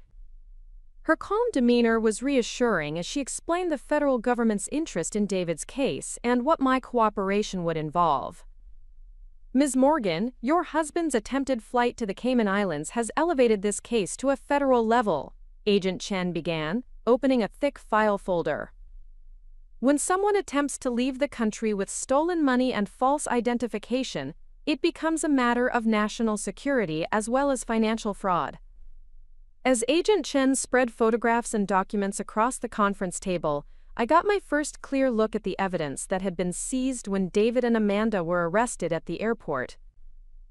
Speaker 1: Her calm demeanor was reassuring as she explained the federal government's interest in David's case and what my cooperation would involve. Ms. Morgan, your husband's attempted flight to the Cayman Islands has elevated this case to a federal level, Agent Chen began, opening a thick file folder. When someone attempts to leave the country with stolen money and false identification, it becomes a matter of national security as well as financial fraud. As Agent Chen spread photographs and documents across the conference table, I got my first clear look at the evidence that had been seized when David and Amanda were arrested at the airport.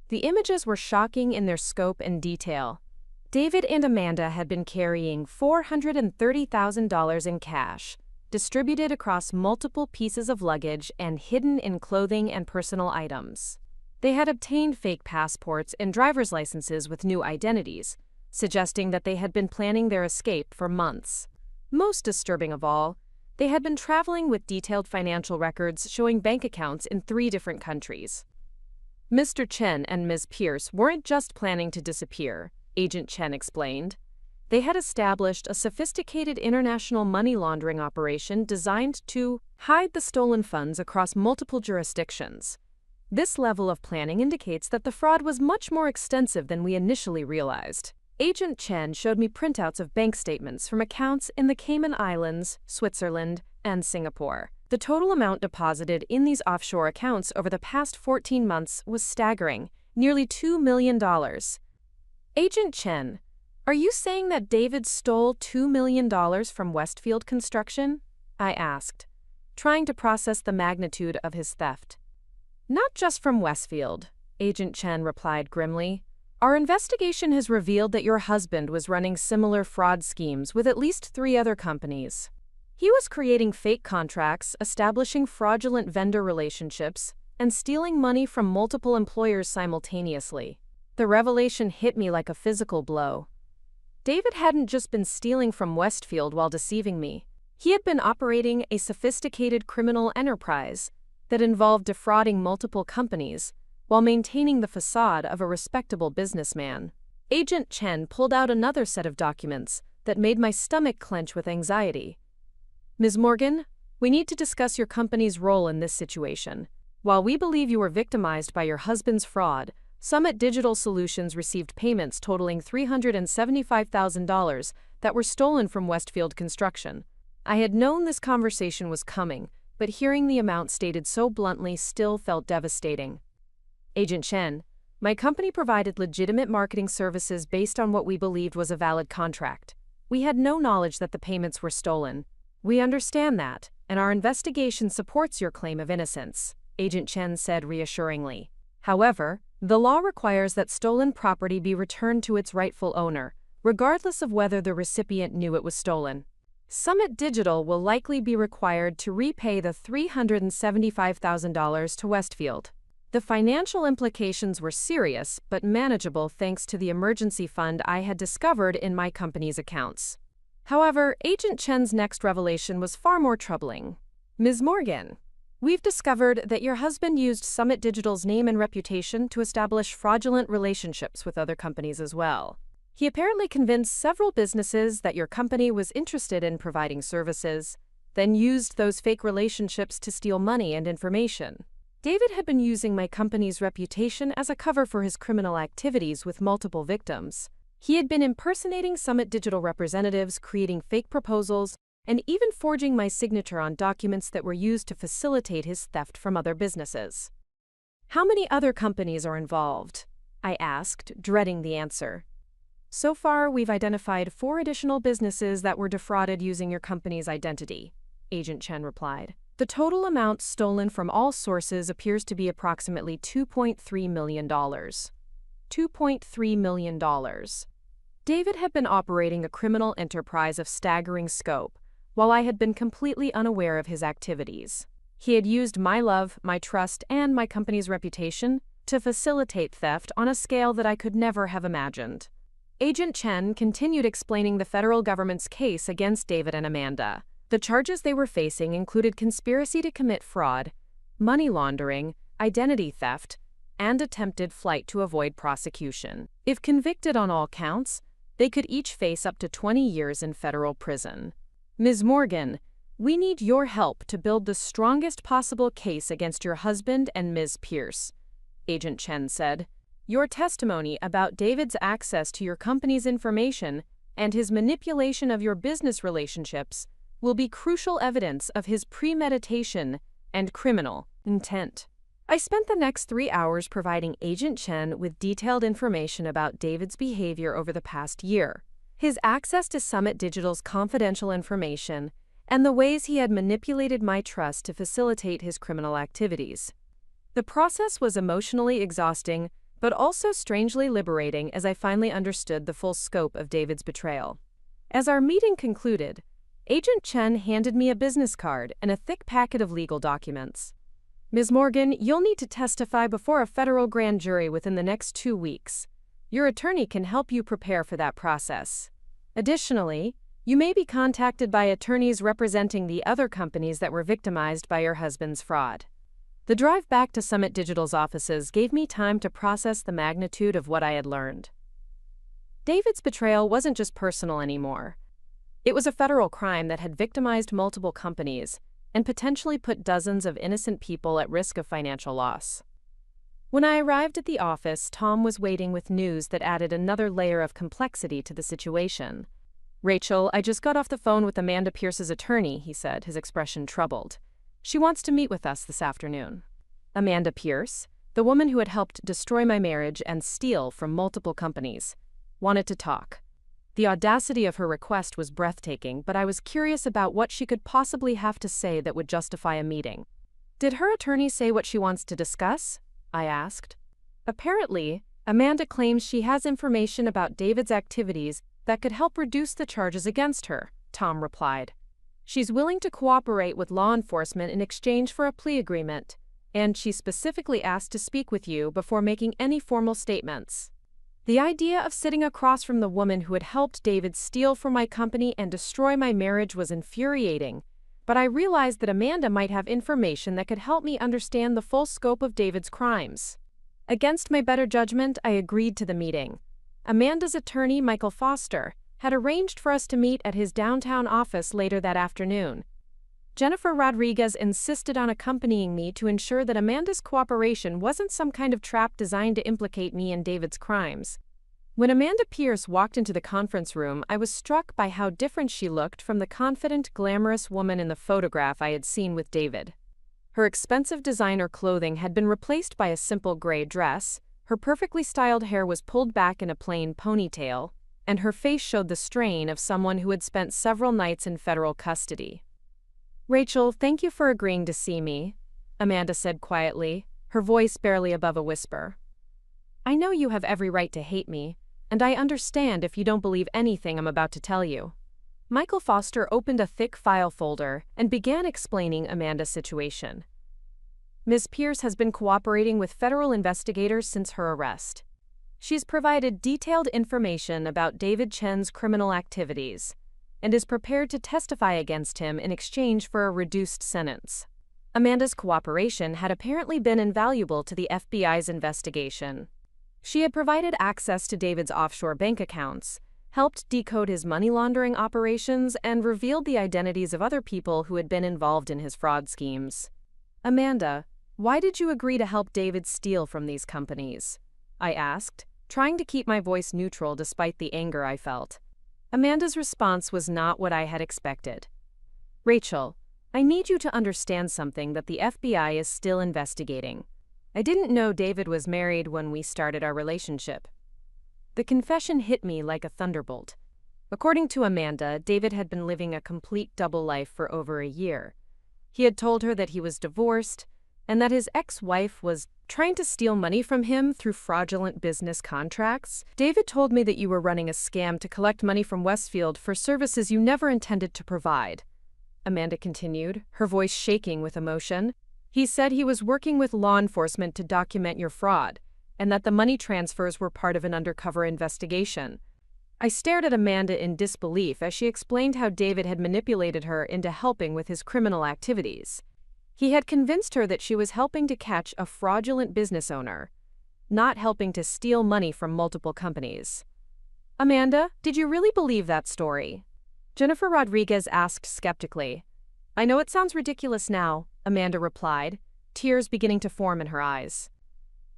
Speaker 1: The images were shocking in their scope and detail. David and Amanda had been carrying $430,000 in cash, distributed across multiple pieces of luggage and hidden in clothing and personal items. They had obtained fake passports and driver's licenses with new identities, suggesting that they had been planning their escape for months. Most disturbing of all, they had been traveling with detailed financial records showing bank accounts in 3 different countries. Mr. Chen and Ms. Pierce weren't just planning to disappear, Agent Chen explained. They had established a sophisticated international money laundering operation designed to hide the stolen funds across multiple jurisdictions. This level of planning indicates that the fraud was much more extensive than we initially realized. Agent Chen showed me printouts of bank statements from accounts in the Cayman Islands, Switzerland, and Singapore. The total amount deposited in these offshore accounts over the past 14 months was staggering, nearly $2 million. Agent Chen, are you saying that David stole $2 million from Westfield Construction? I asked, trying to process the magnitude of his theft. Not just from Westfield, Agent Chen replied grimly. Our investigation has revealed that your husband was running similar fraud schemes with at least 3 other companies. He was creating fake contracts, establishing fraudulent vendor relationships, and stealing money from multiple employers simultaneously. The revelation hit me like a physical blow. David hadn't just been stealing from Westfield while deceiving me. He had been operating a sophisticated criminal enterprise that involved defrauding multiple companies while maintaining the facade of a respectable businessman. Agent Chen pulled out another set of documents that made my stomach clench with anxiety. Ms. Morgan, we need to discuss your company's role in this situation. While we believe you were victimized by your husband's fraud, Summit Digital Solutions received payments totaling $375,000 that were stolen from Westfield Construction. I had known this conversation was coming, but hearing the amount stated so bluntly still felt devastating. Agent Chen, my company provided legitimate marketing services based on what we believed was a valid contract. We had no knowledge that the payments were stolen. We understand that, and our investigation supports your claim of innocence, Agent Chen said reassuringly. However, the law requires that stolen property be returned to its rightful owner, regardless of whether the recipient knew it was stolen. Summit Digital will likely be required to repay the $375,000 to Westfield. The financial implications were serious but manageable thanks to the emergency fund I had discovered in my company's accounts. However, Agent Chen's next revelation was far more troubling. Ms. Morgan, we've discovered that your husband used Summit Digital's name and reputation to establish fraudulent relationships with other companies as well. He apparently convinced several businesses that your company was interested in providing services, then used those fake relationships to steal money and information. David had been using my company's reputation as a cover for his criminal activities with multiple victims. He had been impersonating Summit Digital representatives, creating fake proposals, and even forging my signature on documents that were used to facilitate his theft from other businesses. How many other companies are involved? I asked, dreading the answer. So far, we've identified 4 additional businesses that were defrauded using your company's identity, Agent Chen replied. The total amount stolen from all sources appears to be approximately $2.3 million. $2.3 million. David had been operating a criminal enterprise of staggering scope, while I had been completely unaware of his activities. He had used my love, my trust, and my company's reputation to facilitate theft on a scale that I could never have imagined. Agent Chen continued explaining the federal government's case against David and Amanda. The charges they were facing included conspiracy to commit fraud, money laundering, identity theft, and attempted flight to avoid prosecution. If convicted on all counts, they could each face up to 20 years in federal prison. Ms. Morgan, we need your help to build the strongest possible case against your husband and Ms. Pierce, Agent Chen said. Your testimony about David's access to your company's information and his manipulation of your business relationships will be crucial evidence of his premeditation and criminal intent. I spent the next 3 hours providing Agent Chen with detailed information about David's behavior over the past year, his access to Summit Digital's confidential information, and the ways he had manipulated my trust to facilitate his criminal activities. The process was emotionally exhausting, but also strangely liberating as I finally understood the full scope of David's betrayal. As our meeting concluded, Agent Chen handed me a business card and a thick packet of legal documents. Ms. Morgan, you'll need to testify before a federal grand jury within the next 2 weeks. Your attorney can help you prepare for that process. Additionally, you may be contacted by attorneys representing the other companies that were victimized by your husband's fraud. The drive back to Summit Digital's offices gave me time to process the magnitude of what I had learned. David's betrayal wasn't just personal anymore. It was a federal crime that had victimized multiple companies and potentially put dozens of innocent people at risk of financial loss. When I arrived at the office, Tom was waiting with news that added another layer of complexity to the situation. Rachel, I just got off the phone with Amanda Pierce's attorney, he said, his expression troubled. She wants to meet with us this afternoon. Amanda Pierce, the woman who had helped destroy my marriage and steal from multiple companies, wanted to talk. The audacity of her request was breathtaking, but I was curious about what she could possibly have to say that would justify a meeting. Did her attorney say what she wants to discuss? I asked. Apparently, Amanda claims she has information about David's activities that could help reduce the charges against her, Tom replied. She's willing to cooperate with law enforcement in exchange for a plea agreement, and she specifically asked to speak with you before making any formal statements. The idea of sitting across from the woman who had helped David steal from my company and destroy my marriage was infuriating, but I realized that Amanda might have information that could help me understand the full scope of David's crimes. Against my better judgment, I agreed to the meeting. Amanda's attorney, Michael Foster, had arranged for us to meet at his downtown office later that afternoon. Jennifer Rodriguez insisted on accompanying me to ensure that Amanda's cooperation wasn't some kind of trap designed to implicate me in David's crimes. When Amanda Pierce walked into the conference room, I was struck by how different she looked from the confident, glamorous woman in the photograph I had seen with David. Her expensive designer clothing had been replaced by a simple gray dress, her perfectly styled hair was pulled back in a plain ponytail, and her face showed the strain of someone who had spent several nights in federal custody. "Rachel, thank you for agreeing to see me," Amanda said quietly, her voice barely above a whisper. "I know you have every right to hate me, and I understand if you don't believe anything I'm about to tell you." Michael Foster opened a thick file folder and began explaining Amanda's situation. "Ms. Pierce has been cooperating with federal investigators since her arrest. She's provided detailed information about David Chen's criminal activities and is prepared to testify against him in exchange for a reduced sentence." Amanda's cooperation had apparently been invaluable to the FBI's investigation. She had provided access to David's offshore bank accounts, helped decode his money laundering operations, and revealed the identities of other people who had been involved in his fraud schemes. "Amanda, why did you agree to help David steal from these companies?" I asked, trying to keep my voice neutral despite the anger I felt. Amanda's response was not what I had expected. "Rachel, I need you to understand something that the FBI is still investigating. I didn't know David was married when we started our relationship." The confession hit me like a thunderbolt. According to Amanda, David had been living a complete double life for over a year. He had told her that he was divorced, and that his ex-wife was trying to steal money from him through fraudulent business contracts. "David told me that you were running a scam to collect money from Westfield for services you never intended to provide," Amanda continued, her voice shaking with emotion. "He said he was working with law enforcement to document your fraud, and that the money transfers were part of an undercover investigation." I stared at Amanda in disbelief as she explained how David had manipulated her into helping with his criminal activities. He had convinced her that she was helping to catch a fraudulent business owner, not helping to steal money from multiple companies. "Amanda, did you really believe that story?" Jennifer Rodriguez asked skeptically. "I know it sounds ridiculous now," Amanda replied, tears beginning to form in her eyes.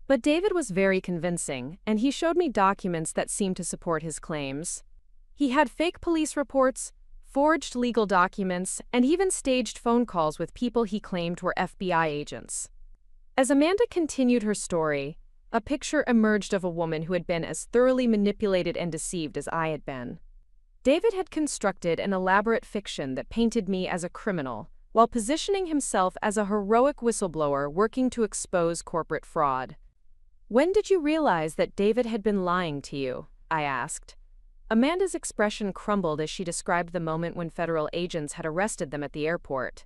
Speaker 1: "But David was very convincing, and he showed me documents that seemed to support his claims. He had fake police reports, forged legal documents, and even staged phone calls with people he claimed were FBI agents." As Amanda continued her story, a picture emerged of a woman who had been as thoroughly manipulated and deceived as I had been. David had constructed an elaborate fiction that painted me as a criminal, while positioning himself as a heroic whistleblower working to expose corporate fraud. "When did you realize that David had been lying to you?" I asked. Amanda's expression crumbled as she described the moment when federal agents had arrested them at the airport.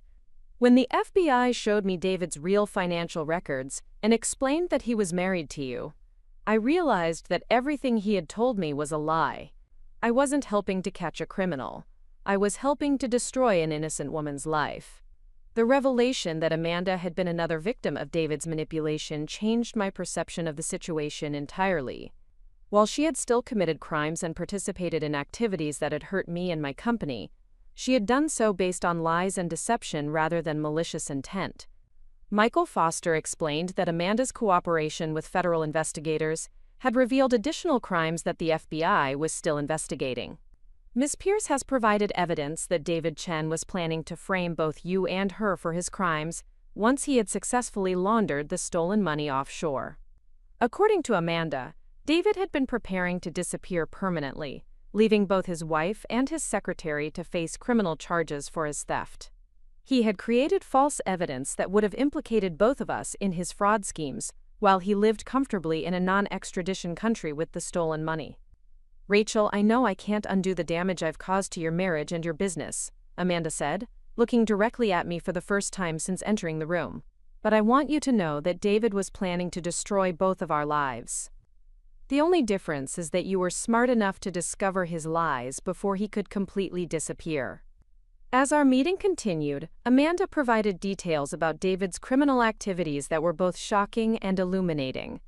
Speaker 1: "When the FBI showed me David's real financial records and explained that he was married to you, I realized that everything he had told me was a lie. I wasn't helping to catch a criminal. I was helping to destroy an innocent woman's life." The revelation that Amanda had been another victim of David's manipulation changed my perception of the situation entirely. While she had still committed crimes and participated in activities that had hurt me and my company, she had done so based on lies and deception rather than malicious intent. Michael Foster explained that Amanda's cooperation with federal investigators had revealed additional crimes that the FBI was still investigating. "Ms. Pierce has provided evidence that David Chen was planning to frame both you and her for his crimes once he had successfully laundered the stolen money offshore." According to Amanda, David had been preparing to disappear permanently, leaving both his wife and his secretary to face criminal charges for his theft. He had created false evidence that would have implicated both of us in his fraud schemes, while he lived comfortably in a non-extradition country with the stolen money. "Rachel, I know I can't undo the damage I've caused to your marriage and your business," Amanda said, looking directly at me for the first time since entering the room. "But I want you to know that David was planning to destroy both of our lives. The only difference is that you were smart enough to discover his lies before he could completely disappear." As our meeting continued, Amanda provided details about David's criminal activities that were both shocking and illuminating.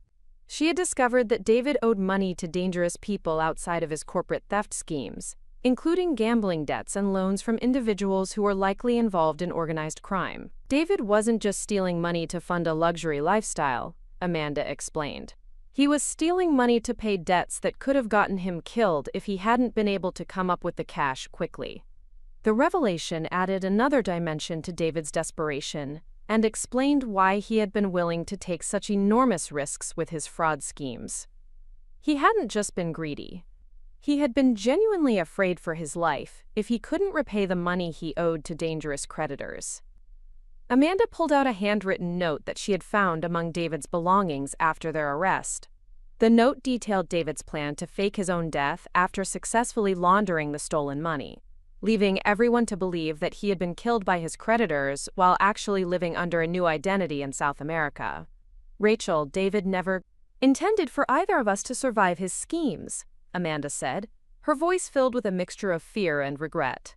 Speaker 1: She had discovered that David owed money to dangerous people outside of his corporate theft schemes, including gambling debts and loans from individuals who were likely involved in organized crime. David wasn't just stealing money to fund a luxury lifestyle, Amanda explained. He was stealing money to pay debts that could have gotten him killed if he hadn't been able to come up with the cash quickly. The revelation added another dimension to David's desperation and explained why he had been willing to take such enormous risks with his fraud schemes. He hadn't just been greedy. He had been genuinely afraid for his life if he couldn't repay the money he owed to dangerous creditors. Amanda pulled out a handwritten note that she had found among David's belongings after their arrest. The note detailed David's plan to fake his own death after successfully laundering the stolen money, leaving everyone to believe that he had been killed by his creditors while actually living under a new identity in South America. "Rachel, David never intended for either of us to survive his schemes," Amanda said, her voice filled with a mixture of fear and regret.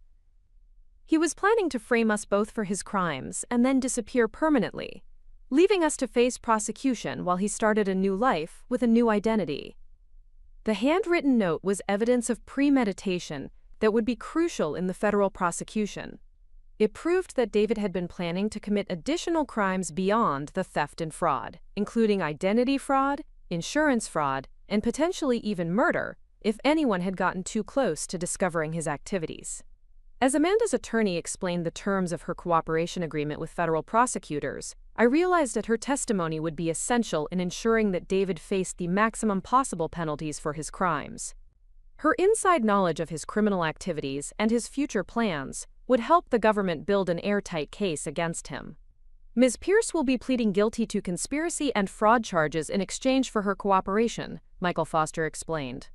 Speaker 1: "He was planning to frame us both for his crimes and then disappear permanently, leaving us to face prosecution while he started a new life with a new identity." The handwritten note was evidence of premeditation that would be crucial in the federal prosecution. It proved that David had been planning to commit additional crimes beyond the theft and fraud, including identity fraud, insurance fraud, and potentially even murder if anyone had gotten too close to discovering his activities. As Amanda's attorney explained the terms of her cooperation agreement with federal prosecutors, I realized that her testimony would be essential in ensuring that David faced the maximum possible penalties for his crimes. Her inside knowledge of his criminal activities and his future plans would help the government build an airtight case against him. "Ms. Pierce will be pleading guilty to conspiracy and fraud charges in exchange for her cooperation," Michael Foster explained.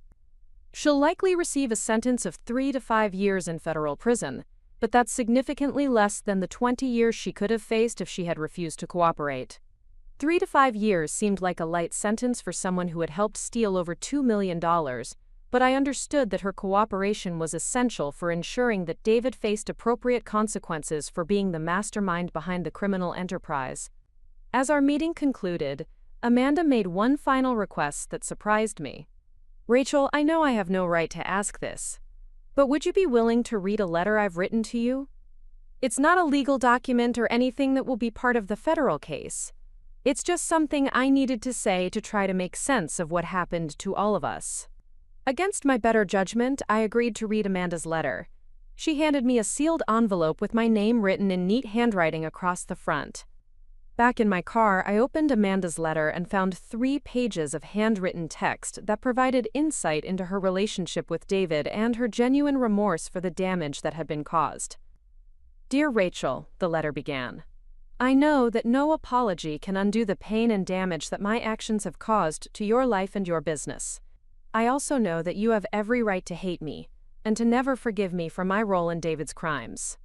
Speaker 1: "She'll likely receive a sentence of 3 to 5 years in federal prison, but that's significantly less than the 20 years she could have faced if she had refused to cooperate." 3 to 5 years seemed like a light sentence for someone who had helped steal over $2 million, but I understood that her cooperation was essential for ensuring that David faced appropriate consequences for being the mastermind behind the criminal enterprise. As our meeting concluded, Amanda made one final request that surprised me. "Rachel, I know I have no right to ask this, but would you be willing to read a letter I've written to you? It's not a legal document or anything that will be part of the federal case. It's just something I needed to say to try to make sense of what happened to all of us." Against my better judgment, I agreed to read Amanda's letter. She handed me a sealed envelope with my name written in neat handwriting across the front. Back in my car, I opened Amanda's letter and found 3 pages of handwritten text that provided insight into her relationship with David and her genuine remorse for the damage that had been caused. "Dear Rachel," the letter began, "I know that no apology can undo the pain and damage that my actions have caused to your life and your business. I also know that you have every right to hate me and to never forgive me for my role in David's crimes."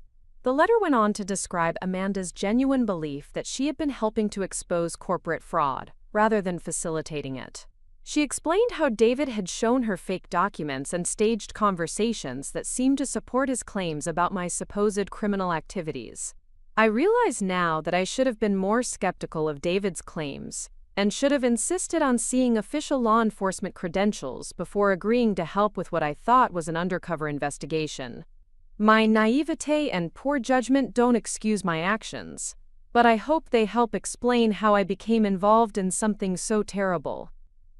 Speaker 1: The letter went on to describe Amanda's genuine belief that she had been helping to expose corporate fraud, rather than facilitating it. She explained how David had shown her fake documents and staged conversations that seemed to support his claims about my supposed criminal activities. I realize now that I should have been more skeptical of David's claims and should have insisted on seeing official law enforcement credentials before agreeing to help with what I thought was an undercover investigation. My naivete and poor judgment don't excuse my actions, but I hope they help explain how I became involved in something so terrible.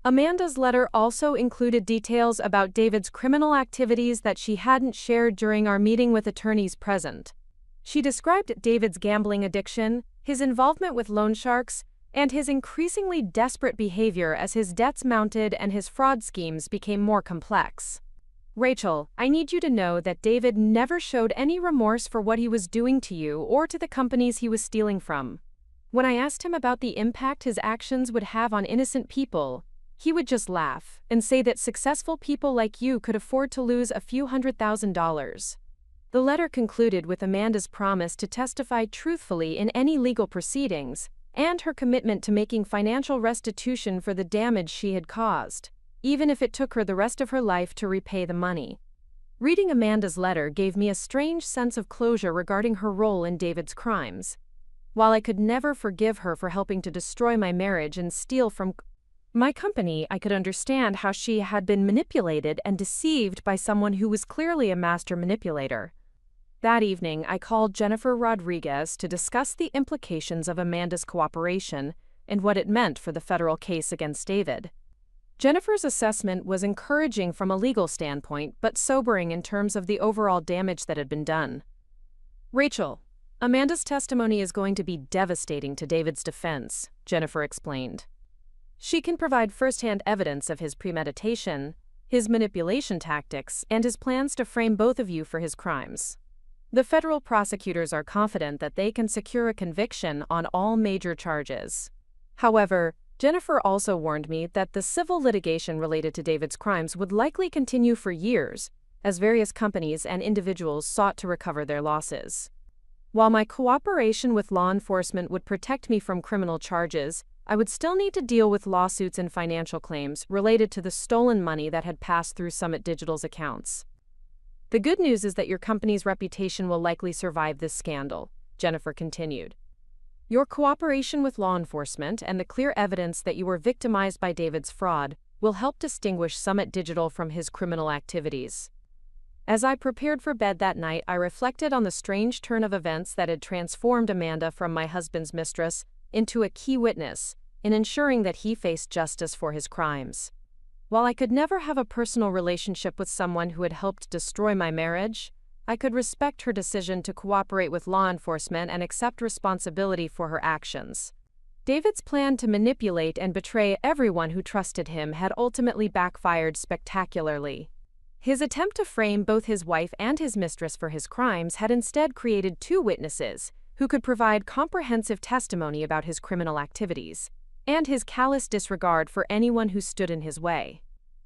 Speaker 1: Amanda's letter also included details about David's criminal activities that she hadn't shared during our meeting with attorneys present. She described David's gambling addiction, his involvement with loan sharks, and his increasingly desperate behavior as his debts mounted and his fraud schemes became more complex. "Rachel, I need you to know that David never showed any remorse for what he was doing to you or to the companies he was stealing from. When I asked him about the impact his actions would have on innocent people, he would just laugh and say that successful people like you could afford to lose a few $100,000. The letter concluded with Amanda's promise to testify truthfully in any legal proceedings and her commitment to making financial restitution for the damage she had caused, even if it took her the rest of her life to repay the money. Reading Amanda's letter gave me a strange sense of closure regarding her role in David's crimes. While I could never forgive her for helping to destroy my marriage and steal from My company, I could understand how she had been manipulated and deceived by someone who was clearly a master manipulator. That evening, I called Jennifer Rodriguez to discuss the implications of Amanda's cooperation and what it meant for the federal case against David. Jennifer's assessment was encouraging from a legal standpoint, but sobering in terms of the overall damage that had been done. "Rachel, Amanda's testimony is going to be devastating to David's defense," Jennifer explained. "She can provide firsthand evidence of his premeditation, his manipulation tactics, and his plans to frame both of you for his crimes. The federal prosecutors are confident that they can secure a conviction on all major charges. However, Jennifer also warned me that the civil litigation related to David's crimes would likely continue for years, as various companies and individuals sought to recover their losses. While my cooperation with law enforcement would protect me from criminal charges, I would still need to deal with lawsuits and financial claims related to the stolen money that had passed through Summit Digital's accounts. The good news is that your company's reputation will likely survive this scandal," Jennifer continued. "Your cooperation with law enforcement and the clear evidence that you were victimized by David's fraud will help distinguish Summit Digital from his criminal activities." As I prepared for bed that night, I reflected on the strange turn of events that had transformed Amanda from my husband's mistress into a key witness in ensuring that he faced justice for his crimes. While I could never have a personal relationship with someone who had helped destroy my marriage, I could respect her decision to cooperate with law enforcement and accept responsibility for her actions. David's plan to manipulate and betray everyone who trusted him had ultimately backfired spectacularly. His attempt to frame both his wife and his mistress for his crimes had instead created two witnesses who could provide comprehensive testimony about his criminal activities and his callous disregard for anyone who stood in his way.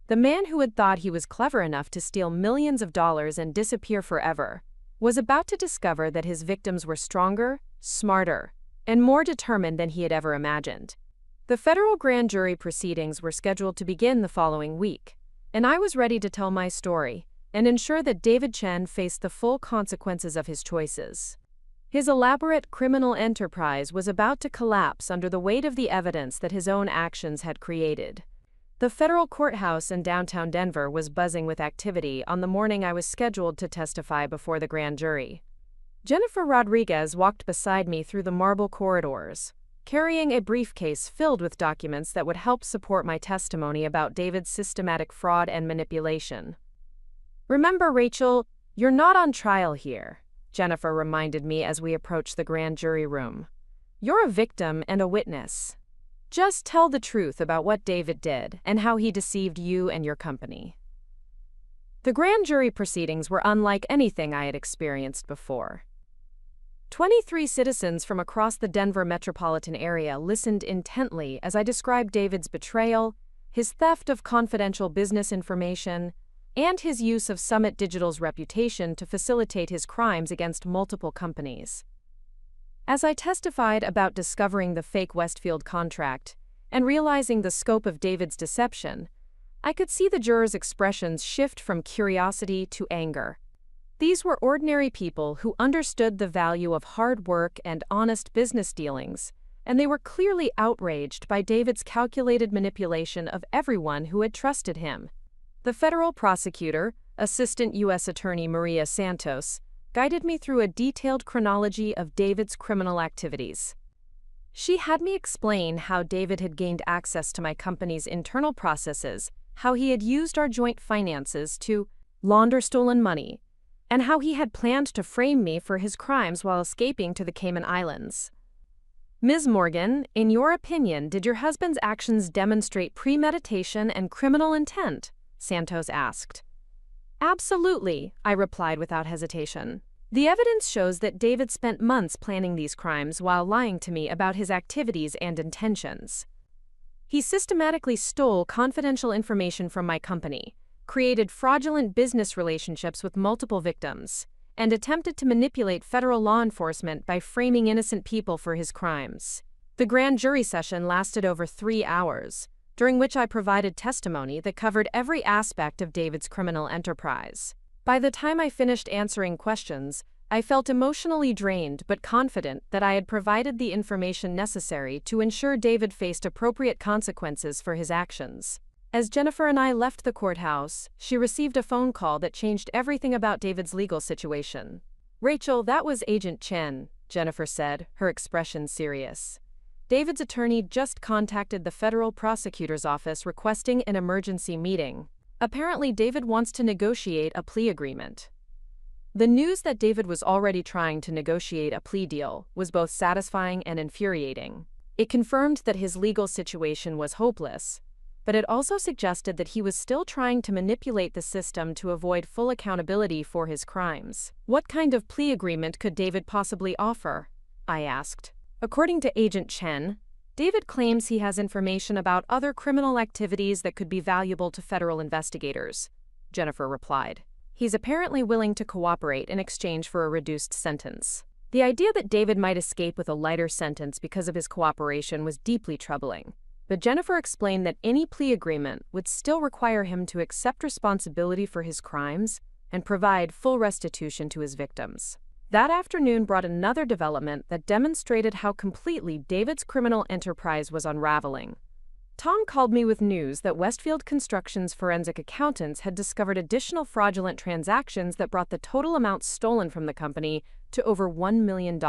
Speaker 1: The man who had thought he was clever enough to steal millions of dollars and disappear forever was about to discover that his victims were stronger, smarter, and more determined than he had ever imagined. The federal grand jury proceedings were scheduled to begin the following week, and I was ready to tell my story and ensure that David Chen faced the full consequences of his choices. His elaborate criminal enterprise was about to collapse under the weight of the evidence that his own actions had created. The federal courthouse in downtown Denver was buzzing with activity on the morning I was scheduled to testify before the grand jury. Jennifer Rodriguez walked beside me through the marble corridors, carrying a briefcase filled with documents that would help support my testimony about David's systematic fraud and manipulation. "Remember, Rachel, you're not on trial here," Jennifer reminded me as we approached the grand jury room. "You're a victim and a witness. Just tell the truth about what David did and how he deceived you and your company." The grand jury proceedings were unlike anything I had experienced before. 23 citizens from across the Denver metropolitan area listened intently as I described David's betrayal, his theft of confidential business information, and his use of Summit Digital's reputation to facilitate his crimes against multiple companies. As I testified about discovering the fake Westfield contract and realizing the scope of David's deception, I could see the jurors' expressions shift from curiosity to anger. These were ordinary people who understood the value of hard work and honest business dealings, and they were clearly outraged by David's calculated manipulation of everyone who had trusted him. The federal prosecutor, Assistant U.S. Attorney Maria Santos, guided me through a detailed chronology of David's criminal activities. She had me explain how David had gained access to my company's internal processes, how he had used our joint finances to launder stolen money, and how he had planned to frame me for his crimes while escaping to the Cayman Islands. "Ms. Morgan, in your opinion, did your husband's actions demonstrate premeditation and criminal intent?" Santos asked. "Absolutely," I replied without hesitation. "The evidence shows that David spent months planning these crimes while lying to me about his activities and intentions. He systematically stole confidential information from my company, created fraudulent business relationships with multiple victims, and attempted to manipulate federal law enforcement by framing innocent people for his crimes." The grand jury session lasted over 3 hours, during which I provided testimony that covered every aspect of David's criminal enterprise. By the time I finished answering questions, I felt emotionally drained but confident that I had provided the information necessary to ensure David faced appropriate consequences for his actions. As Jennifer and I left the courthouse, she received a phone call that changed everything about David's legal situation. "Rachel, that was Agent Chen," Jennifer said, her expression serious. "David's attorney just contacted the federal prosecutor's office requesting an emergency meeting. Apparently, David wants to negotiate a plea agreement." The news that David was already trying to negotiate a plea deal was both satisfying and infuriating. It confirmed that his legal situation was hopeless, but it also suggested that he was still trying to manipulate the system to avoid full accountability for his crimes. "What kind of plea agreement could David possibly offer?" I asked. "According to Agent Chen, David claims he has information about other criminal activities that could be valuable to federal investigators," Jennifer replied. "He's apparently willing to cooperate in exchange for a reduced sentence." The idea that David might escape with a lighter sentence because of his cooperation was deeply troubling, but Jennifer explained that any plea agreement would still require him to accept responsibility for his crimes and provide full restitution to his victims. That afternoon brought another development that demonstrated how completely David's criminal enterprise was unraveling. Tom called me with news that Westfield Construction's forensic accountants had discovered additional fraudulent transactions that brought the total amount stolen from the company to over $1 million.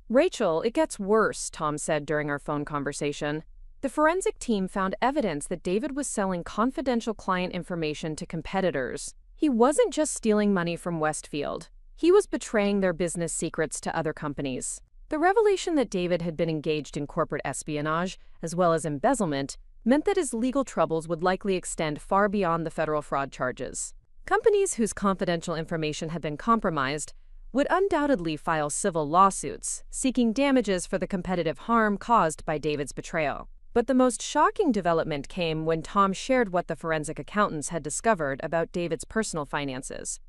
Speaker 1: "Rachel, it gets worse," Tom said during our phone conversation. "The forensic team found evidence that David was selling confidential client information to competitors. He wasn't just stealing money from Westfield. He was betraying their business secrets to other companies." The revelation that David had been engaged in corporate espionage, as well as embezzlement, meant that his legal troubles would likely extend far beyond the federal fraud charges. Companies whose confidential information had been compromised would undoubtedly file civil lawsuits, seeking damages for the competitive harm caused by David's betrayal. But the most shocking development came when Tom shared what the forensic accountants had discovered about David's personal finances.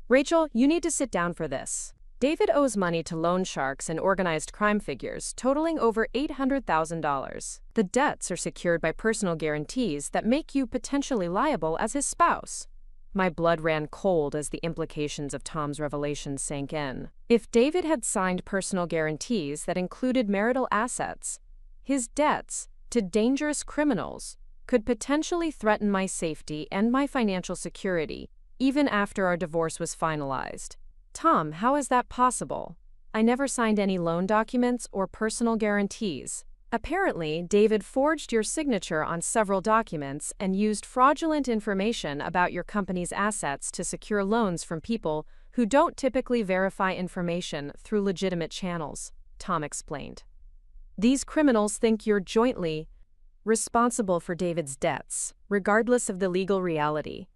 Speaker 1: "Rachel, you need to sit down for this. David owes money to loan sharks and organized crime figures totaling over $800,000. The debts are secured by personal guarantees that make you potentially liable as his spouse." My blood ran cold as the implications of Tom's revelations sank in. If David had signed personal guarantees that included marital assets, his debts to dangerous criminals could potentially threaten my safety and my financial security, even after our divorce was finalized. "Tom, how is that possible? I never signed any loan documents or personal guarantees." "Apparently, David forged your signature on several documents and used fraudulent information about your company's assets to secure loans from people who don't typically verify information through legitimate channels," Tom explained. "These criminals think you're jointly responsible for David's debts, regardless of the legal reality."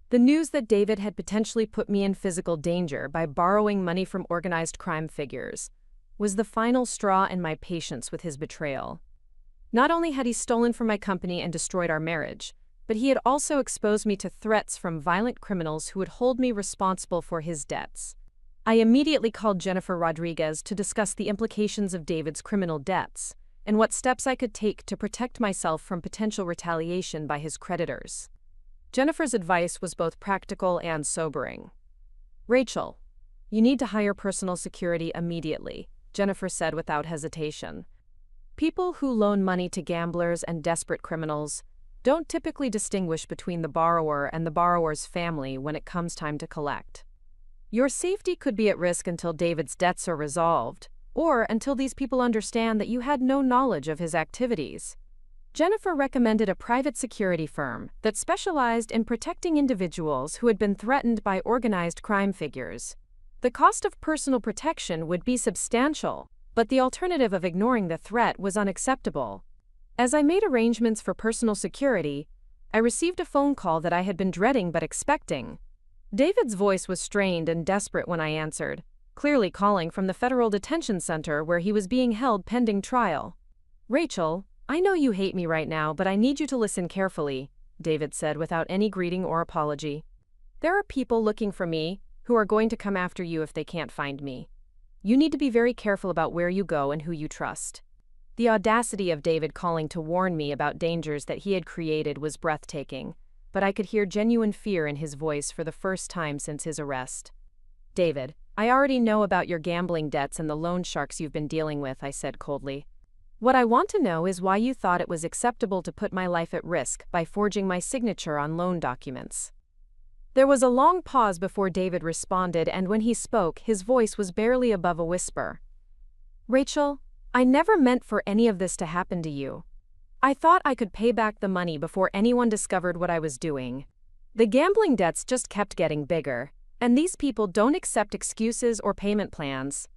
Speaker 1: The news that David had potentially put me in physical danger by borrowing money from organized crime figures was the final straw in my patience with his betrayal. Not only had he stolen from my company and destroyed our marriage, but he had also exposed me to threats from violent criminals who would hold me responsible for his debts. I immediately called Jennifer Rodriguez to discuss the implications of David's criminal debts and what steps I could take to protect myself from potential retaliation by his creditors. Jennifer's advice was both practical and sobering. "Rachel, you need to hire personal security immediately," Jennifer said without hesitation. "People who loan money to gamblers and desperate criminals don't typically distinguish between the borrower and the borrower's family when it comes time to collect. Your safety could be at risk until David's debts are resolved, or until these people understand that you had no knowledge of his activities." Jennifer recommended a private security firm that specialized in protecting individuals who had been threatened by organized crime figures. The cost of personal protection would be substantial, but the alternative of ignoring the threat was unacceptable. As I made arrangements for personal security, I received a phone call that I had been dreading but expecting. David's voice was strained and desperate when I answered, clearly calling from the federal detention center where he was being held pending trial. "Rachel, I know you hate me right now, but I need you to listen carefully," David said without any greeting or apology. "There are people looking for me who are going to come after you if they can't find me. You need to be very careful about where you go and who you trust." The audacity of David calling to warn me about dangers that he had created was breathtaking, but I could hear genuine fear in his voice for the first time since his arrest. "David, I already know about your gambling debts and the loan sharks you've been dealing with, I said coldly. What I want to know is why you thought it was acceptable to put my life at risk by forging my signature on loan documents. There was a long pause before David responded, and when he spoke, his voice was barely above a whisper. Rachel, I never meant for any of this to happen to you. I thought I could pay back the money before anyone discovered what I was doing. The gambling debts just kept getting bigger, and these people don't accept excuses or payment plans.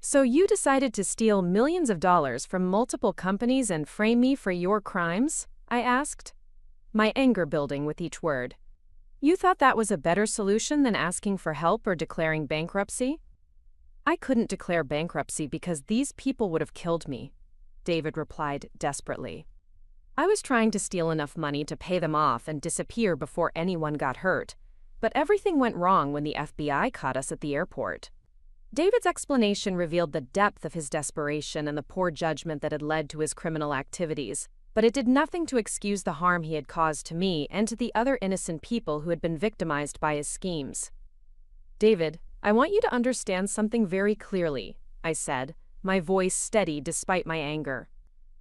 Speaker 1: So you decided to steal millions of dollars from multiple companies and frame me for your crimes? I asked, my anger building with each word. You thought that was a better solution than asking for help or declaring bankruptcy? I couldn't declare bankruptcy because these people would have killed me, David replied desperately. I was trying to steal enough money to pay them off and disappear before anyone got hurt, but everything went wrong when the FBI caught us at the airport. David's explanation revealed the depth of his desperation and the poor judgment that had led to his criminal activities, but it did nothing to excuse the harm he had caused to me and to the other innocent people who had been victimized by his schemes. David, I want you to understand something very clearly, I said, my voice steady despite my anger.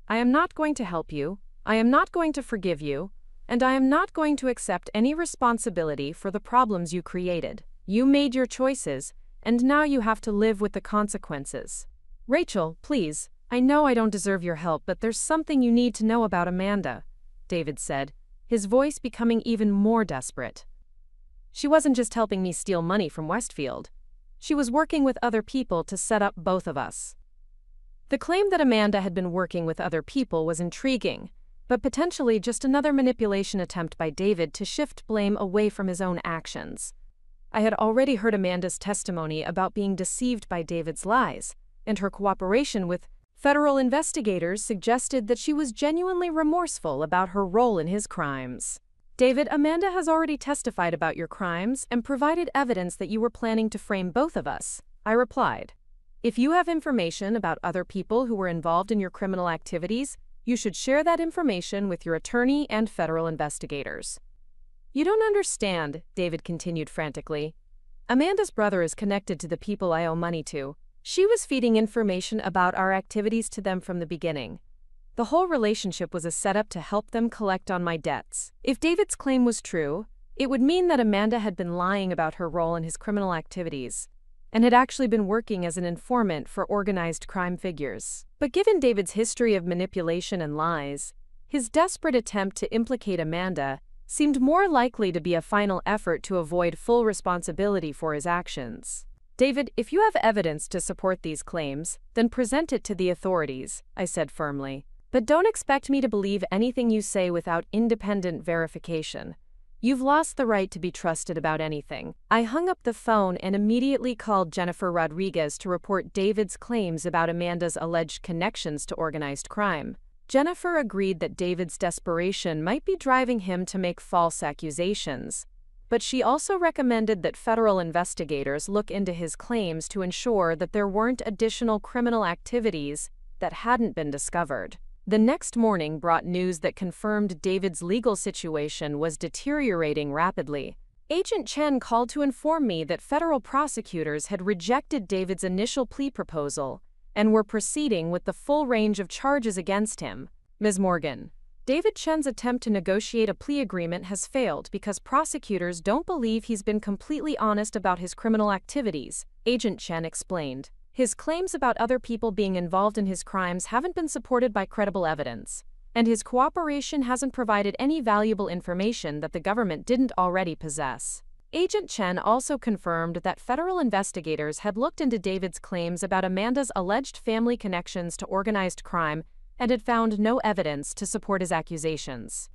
Speaker 1: I am not going to help you, I am not going to forgive you, and I am not going to accept any responsibility for the problems you created. You made your choices, and now you have to live with the consequences. Rachel, please, I know I don't deserve your help, but there's something you need to know about Amanda, David said, his voice becoming even more desperate. She wasn't just helping me steal money from Westfield. She was working with other people to set up both of us. The claim that Amanda had been working with other people was intriguing, but potentially just another manipulation attempt by David to shift blame away from his own actions. I had already heard Amanda's testimony about being deceived by David's lies, and her cooperation with federal investigators suggested that she was genuinely remorseful about her role in his crimes. David, Amanda has already testified about your crimes and provided evidence that you were planning to frame both of us, I replied. If you have information about other people who were involved in your criminal activities, you should share that information with your attorney and federal investigators. You don't understand, David continued frantically. Amanda's brother is connected to the people I owe money to. She was feeding information about our activities to them from the beginning. The whole relationship was a setup to help them collect on my debts. If David's claim was true, it would mean that Amanda had been lying about her role in his criminal activities and had actually been working as an informant for organized crime figures. But given David's history of manipulation and lies, his desperate attempt to implicate Amanda seemed more likely to be a final effort to avoid full responsibility for his actions. David, if you have evidence to support these claims, then present it to the authorities, I said firmly. But don't expect me to believe anything you say without independent verification. You've lost the right to be trusted about anything. I hung up the phone and immediately called Jennifer Rodriguez to report David's claims about Amanda's alleged connections to organized crime. Jennifer agreed that David's desperation might be driving him to make false accusations, but she also recommended that federal investigators look into his claims to ensure that there weren't additional criminal activities that hadn't been discovered. The next morning brought news that confirmed David's legal situation was deteriorating rapidly. Agent Chen called to inform me that federal prosecutors had rejected David's initial plea proposal and were proceeding with the full range of charges against him. Ms. Morgan, David Chen's attempt to negotiate a plea agreement has failed because prosecutors don't believe he's been completely honest about his criminal activities, Agent Chen explained. His claims about other people being involved in his crimes haven't been supported by credible evidence, and his cooperation hasn't provided any valuable information that the government didn't already possess. Agent Chen also confirmed that federal investigators had looked into David's claims about Amanda's alleged family connections to organized crime and had found no evidence to support his accusations.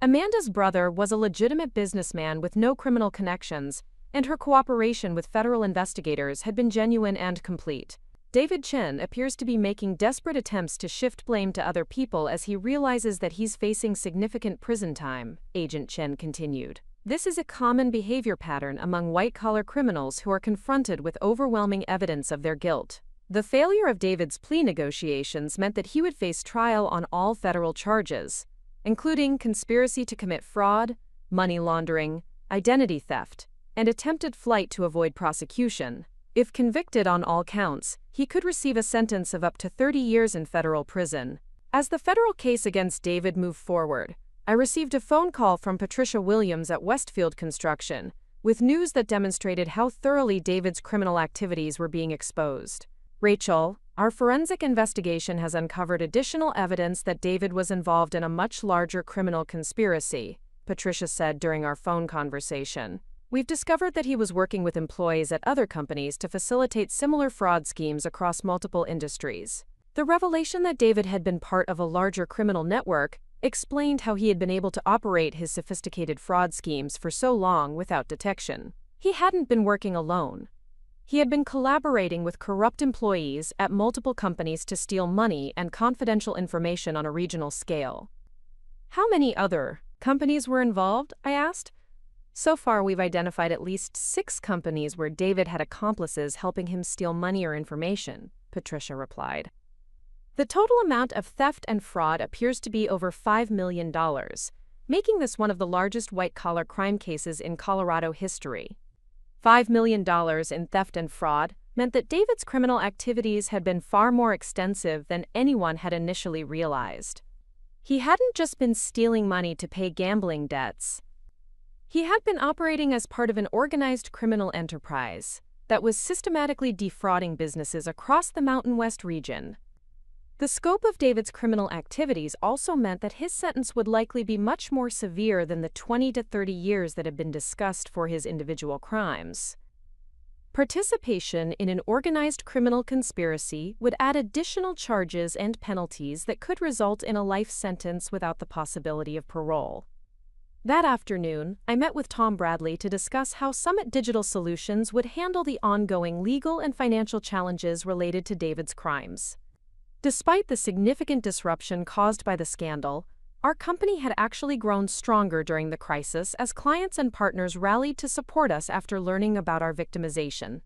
Speaker 1: Amanda's brother was a legitimate businessman with no criminal connections, and her cooperation with federal investigators had been genuine and complete. David Chen appears to be making desperate attempts to shift blame to other people as he realizes that he's facing significant prison time, Agent Chen continued. This is a common behavior pattern among white-collar criminals who are confronted with overwhelming evidence of their guilt. The failure of David's plea negotiations meant that he would face trial on all federal charges, including conspiracy to commit fraud, money laundering, identity theft, and attempted flight to avoid prosecution. If convicted on all counts, he could receive a sentence of up to 30 years in federal prison. As the federal case against David moved forward, I received a phone call from Patricia Williams at Westfield Construction, with news that demonstrated how thoroughly David's criminal activities were being exposed. Rachel, our forensic investigation has uncovered additional evidence that David was involved in a much larger criminal conspiracy, Patricia said during our phone conversation. We've discovered that he was working with employees at other companies to facilitate similar fraud schemes across multiple industries. The revelation that David had been part of a larger criminal network explained how he had been able to operate his sophisticated fraud schemes for so long without detection. He hadn't been working alone. He had been collaborating with corrupt employees at multiple companies to steal money and confidential information on a regional scale. How many other companies were involved? I asked. So far, we've identified at least 6 companies where David had accomplices helping him steal money or information, Patricia replied. The total amount of theft and fraud appears to be over $5 million, making this one of the largest white-collar crime cases in Colorado history. $5 million in theft and fraud meant that David's criminal activities had been far more extensive than anyone had initially realized. He hadn't just been stealing money to pay gambling debts. He had been operating as part of an organized criminal enterprise that was systematically defrauding businesses across the Mountain West region. The scope of David's criminal activities also meant that his sentence would likely be much more severe than the 20 to 30 years that had been discussed for his individual crimes. Participation in an organized criminal conspiracy would add additional charges and penalties that could result in a life sentence without the possibility of parole. That afternoon, I met with Tom Bradley to discuss how Summit Digital Solutions would handle the ongoing legal and financial challenges related to David's crimes. Despite the significant disruption caused by the scandal, our company had actually grown stronger during the crisis as clients and partners rallied to support us after learning about our victimization.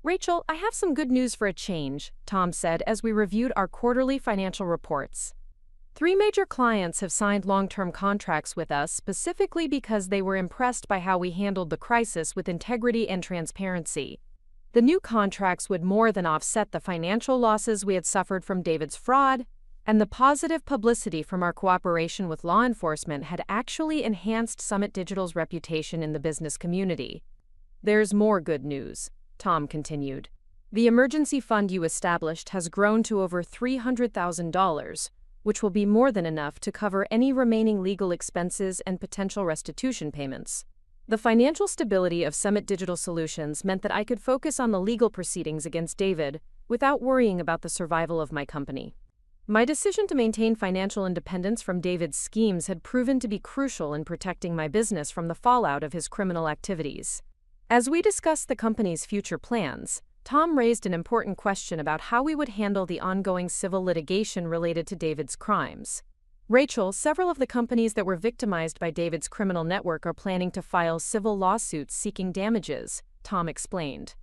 Speaker 1: Rachel, I have some good news for a change, Tom said as we reviewed our quarterly financial reports. 3 major clients have signed long-term contracts with us specifically because they were impressed by how we handled the crisis with integrity and transparency. The new contracts would more than offset the financial losses we had suffered from David's fraud, and the positive publicity from our cooperation with law enforcement had actually enhanced Summit Digital's reputation in the business community. There's more good news, Tom continued. The emergency fund you established has grown to over $300,000, which will be more than enough to cover any remaining legal expenses and potential restitution payments. The financial stability of Summit Digital Solutions meant that I could focus on the legal proceedings against David without worrying about the survival of my company. My decision to maintain financial independence from David's schemes had proven to be crucial in protecting my business from the fallout of his criminal activities. As we discussed the company's future plans, Tom raised an important question about how we would handle the ongoing civil litigation related to David's crimes. Rachel, several of the companies that were victimized by David's criminal network are planning to file civil lawsuits seeking damages, Tom explained.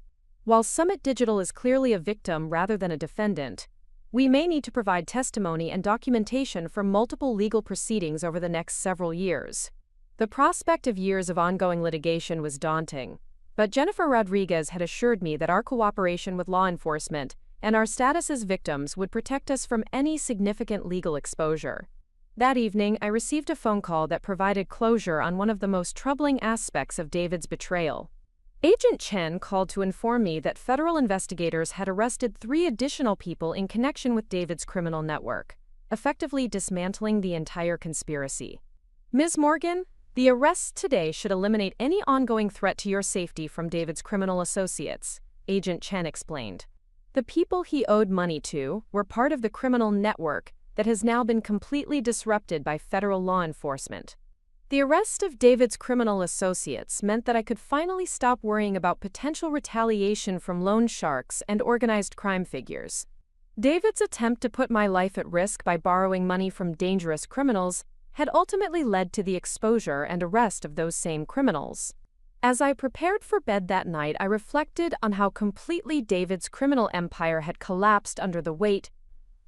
Speaker 1: While Summit Digital is clearly a victim rather than a defendant, we may need to provide testimony and documentation for multiple legal proceedings over the next several years. The prospect of years of ongoing litigation was daunting, but Jennifer Rodriguez had assured me that our cooperation with law enforcement and our status as victims would protect us from any significant legal exposure. That evening, I received a phone call that provided closure on one of the most troubling aspects of David's betrayal. Agent Chen called to inform me that federal investigators had arrested 3 additional people in connection with David's criminal network, effectively dismantling the entire conspiracy. Ms. Morgan, the arrests today should eliminate any ongoing threat to your safety from David's criminal associates, Agent Chen explained. The people he owed money to were part of the criminal network that has now been completely disrupted by federal law enforcement. The arrest of David's criminal associates meant that I could finally stop worrying about potential retaliation from loan sharks and organized crime figures. David's attempt to put my life at risk by borrowing money from dangerous criminals had ultimately led to the exposure and arrest of those same criminals. As I prepared for bed that night, I reflected on how completely David's criminal empire had collapsed under the weight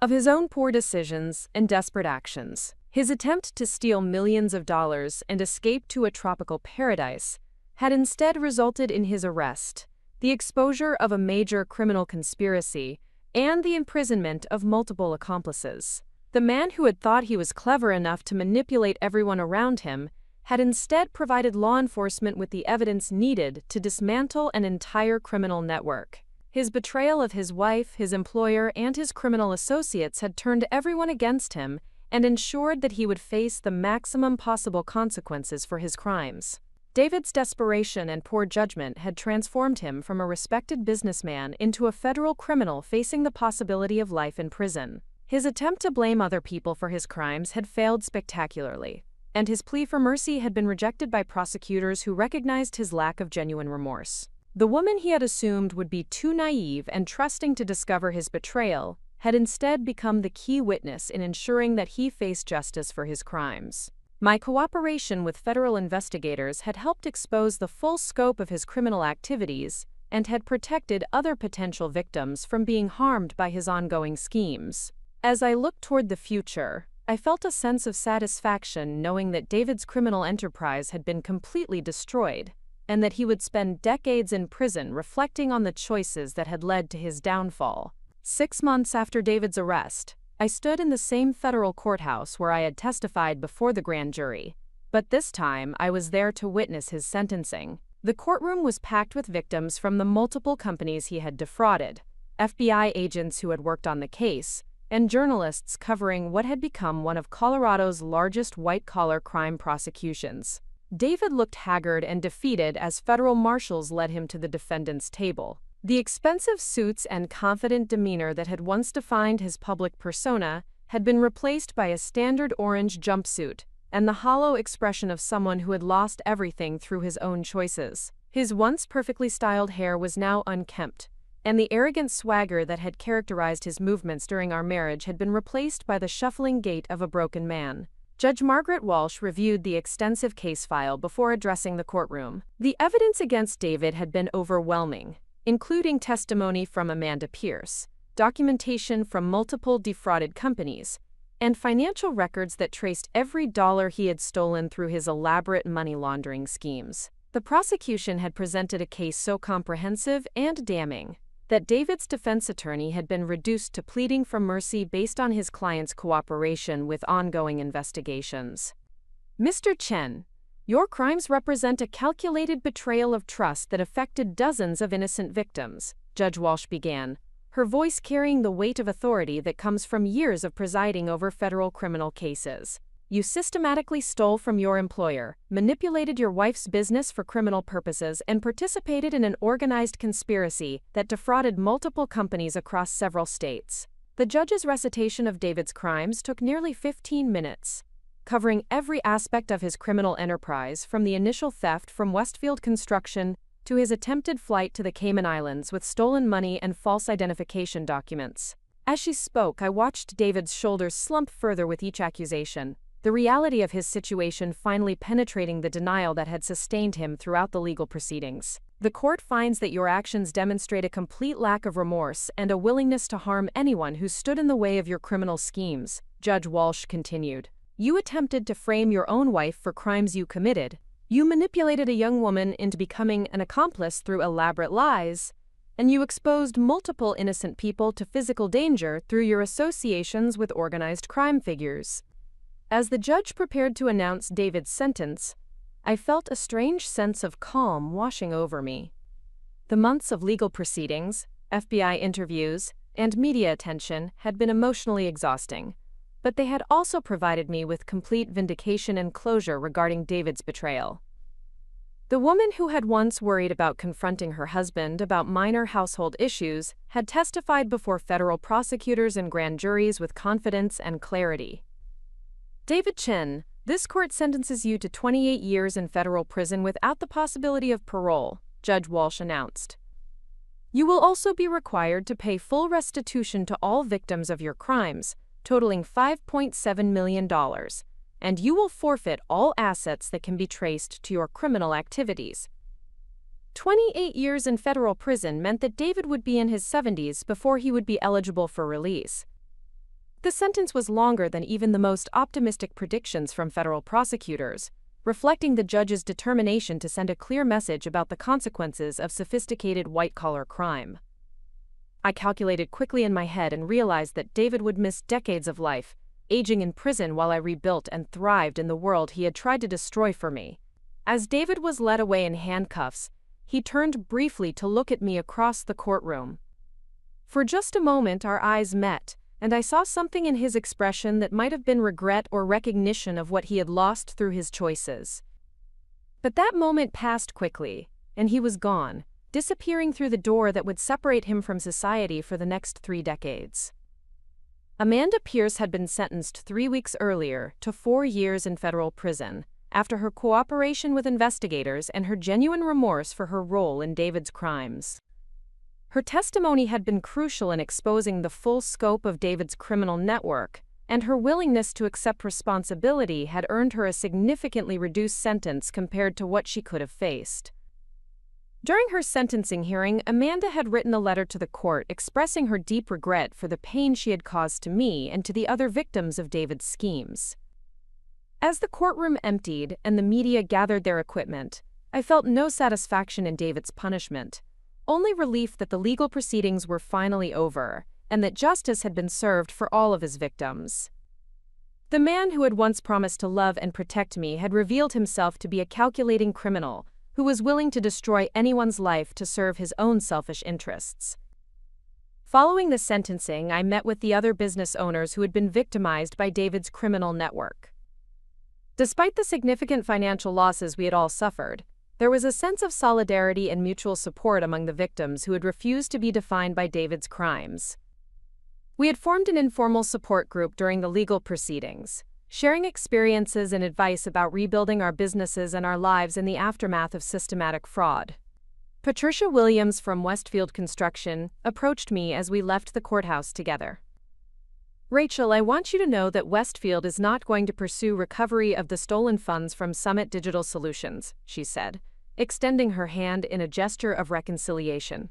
Speaker 1: of his own poor decisions and desperate actions. His attempt to steal millions of dollars and escape to a tropical paradise had instead resulted in his arrest, the exposure of a major criminal conspiracy, and the imprisonment of multiple accomplices. The man who had thought he was clever enough to manipulate everyone around him had instead provided law enforcement with the evidence needed to dismantle an entire criminal network. His betrayal of his wife, his employer, and his criminal associates had turned everyone against him and ensured that he would face the maximum possible consequences for his crimes. David's desperation and poor judgment had transformed him from a respected businessman into a federal criminal facing the possibility of life in prison. His attempt to blame other people for his crimes had failed spectacularly, and his plea for mercy had been rejected by prosecutors who recognized his lack of genuine remorse. The woman he had assumed would be too naive and trusting to discover his betrayal had instead become the key witness in ensuring that he faced justice for his crimes. My cooperation with federal investigators had helped expose the full scope of his criminal activities and had protected other potential victims from being harmed by his ongoing schemes. As I looked toward the future, I felt a sense of satisfaction knowing that David's criminal enterprise had been completely destroyed, and that he would spend decades in prison reflecting on the choices that had led to his downfall. 6 months after David's arrest, I stood in the same federal courthouse where I had testified before the grand jury, but this time I was there to witness his sentencing. The courtroom was packed with victims from the multiple companies he had defrauded, FBI agents who had worked on the case, and journalists covering what had become one of Colorado's largest white-collar crime prosecutions. David looked haggard and defeated as federal marshals led him to the defendant's table. The expensive suits and confident demeanor that had once defined his public persona had been replaced by a standard orange jumpsuit and the hollow expression of someone who had lost everything through his own choices. His once perfectly styled hair was now unkempt, and the arrogant swagger that had characterized his movements during our marriage had been replaced by the shuffling gait of a broken man. Judge Margaret Walsh reviewed the extensive case file before addressing the courtroom. The evidence against David had been overwhelming, including testimony from Amanda Pierce, documentation from multiple defrauded companies, and financial records that traced every dollar he had stolen through his elaborate money laundering schemes. The prosecution had presented a case so comprehensive and damning that David's defense attorney had been reduced to pleading for mercy based on his client's cooperation with ongoing investigations. Mr. Chen, your crimes represent a calculated betrayal of trust that affected dozens of innocent victims, Judge Walsh began, her voice carrying the weight of authority that comes from years of presiding over federal criminal cases. You systematically stole from your employer, manipulated your wife's business for criminal purposes, and participated in an organized conspiracy that defrauded multiple companies across several states. The judge's recitation of David's crimes took nearly 15 minutes, covering every aspect of his criminal enterprise from the initial theft from Westfield Construction to his attempted flight to the Cayman Islands with stolen money and false identification documents. As she spoke, I watched David's shoulders slump further with each accusation, the reality of his situation finally penetrating the denial that had sustained him throughout the legal proceedings. The court finds that your actions demonstrate a complete lack of remorse and a willingness to harm anyone who stood in the way of your criminal schemes, Judge Walsh continued. You attempted to frame your own wife for crimes you committed. You manipulated a young woman into becoming an accomplice through elaborate lies, and you exposed multiple innocent people to physical danger through your associations with organized crime figures. As the judge prepared to announce David's sentence, I felt a strange sense of calm washing over me. The months of legal proceedings, FBI interviews, and media attention had been emotionally exhausting, but they had also provided me with complete vindication and closure regarding David's betrayal. The woman who had once worried about confronting her husband about minor household issues had testified before federal prosecutors and grand juries with confidence and clarity. David Chen, this court sentences you to 28 years in federal prison without the possibility of parole, Judge Walsh announced. You will also be required to pay full restitution to all victims of your crimes, totaling $5.7 million, and you will forfeit all assets that can be traced to your criminal activities. 28 years in federal prison meant that David would be in his 70s before he would be eligible for release. The sentence was longer than even the most optimistic predictions from federal prosecutors, reflecting the judge's determination to send a clear message about the consequences of sophisticated white-collar crime. I calculated quickly in my head and realized that David would miss decades of life, aging in prison while I rebuilt and thrived in the world he had tried to destroy for me. As David was led away in handcuffs, he turned briefly to look at me across the courtroom. For just a moment our eyes met, and I saw something in his expression that might have been regret or recognition of what he had lost through his choices. But that moment passed quickly, and he was gone, disappearing through the door that would separate him from society for the next 3 decades. Amanda Pierce had been sentenced 3 weeks earlier to 4 years in federal prison, after her cooperation with investigators and her genuine remorse for her role in David's crimes. Her testimony had been crucial in exposing the full scope of David's criminal network, and her willingness to accept responsibility had earned her a significantly reduced sentence compared to what she could have faced. During her sentencing hearing, Amanda had written a letter to the court expressing her deep regret for the pain she had caused to me and to the other victims of David's schemes. As the courtroom emptied and the media gathered their equipment, I felt no satisfaction in David's punishment, only relief that the legal proceedings were finally over and that justice had been served for all of his victims. The man who had once promised to love and protect me had revealed himself to be a calculating criminal who was willing to destroy anyone's life to serve his own selfish interests. Following the sentencing, I met with the other business owners who had been victimized by David's criminal network. Despite the significant financial losses we had all suffered, there was a sense of solidarity and mutual support among the victims who had refused to be defined by David's crimes. We had formed an informal support group during the legal proceedings, sharing experiences and advice about rebuilding our businesses and our lives in the aftermath of systematic fraud. Patricia Williams from Westfield Construction approached me as we left the courthouse together. "Rachel, I want you to know that Westfield is not going to pursue recovery of the stolen funds from Summit Digital Solutions," she said, extending her hand in a gesture of reconciliation.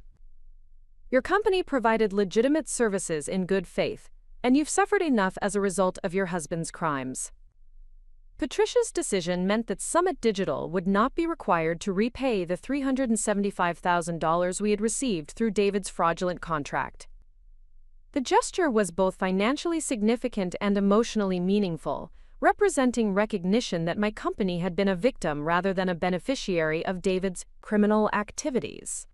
Speaker 1: "Your company provided legitimate services in good faith, and you've suffered enough as a result of your husband's crimes." Patricia's decision meant that Summit Digital would not be required to repay the $375,000 we had received through David's fraudulent contract. The gesture was both financially significant and emotionally meaningful, representing recognition that my company had been a victim rather than a beneficiary of David's criminal activities.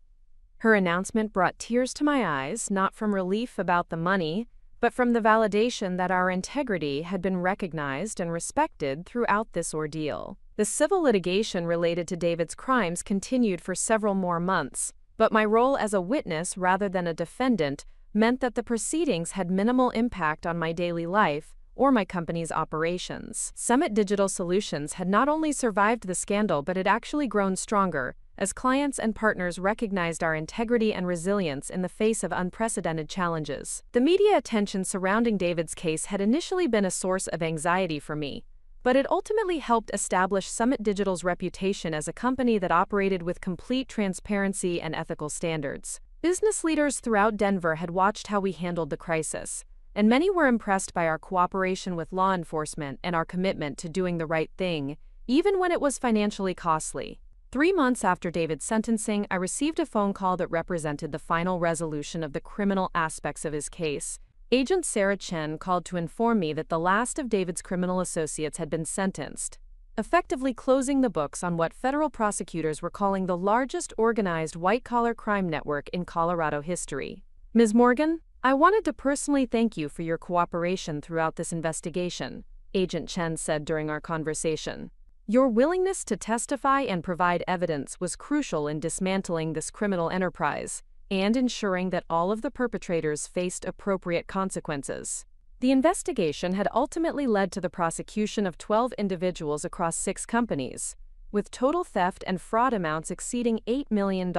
Speaker 1: Her announcement brought tears to my eyes, not from relief about the money, but from the validation that our integrity had been recognized and respected throughout this ordeal. The civil litigation related to David's crimes continued for several more months, but my role as a witness rather than a defendant meant that the proceedings had minimal impact on my daily life or my company's operations. Summit Digital Solutions had not only survived the scandal but had actually grown stronger, as clients and partners recognized our integrity and resilience in the face of unprecedented challenges. The media attention surrounding David's case had initially been a source of anxiety for me, but it ultimately helped establish Summit Digital's reputation as a company that operated with complete transparency and ethical standards. Business leaders throughout Denver had watched how we handled the crisis, and many were impressed by our cooperation with law enforcement and our commitment to doing the right thing, even when it was financially costly. 3 months after David's sentencing, I received a phone call that represented the final resolution of the criminal aspects of his case. Agent Sarah Chen called to inform me that the last of David's criminal associates had been sentenced, effectively closing the books on what federal prosecutors were calling the largest organized white-collar crime network in Colorado history. "Ms. Morgan, I wanted to personally thank you for your cooperation throughout this investigation," Agent Chen said during our conversation. "Your willingness to testify and provide evidence was crucial in dismantling this criminal enterprise and ensuring that all of the perpetrators faced appropriate consequences." The investigation had ultimately led to the prosecution of 12 individuals across 6 companies, with total theft and fraud amounts exceeding $8 million.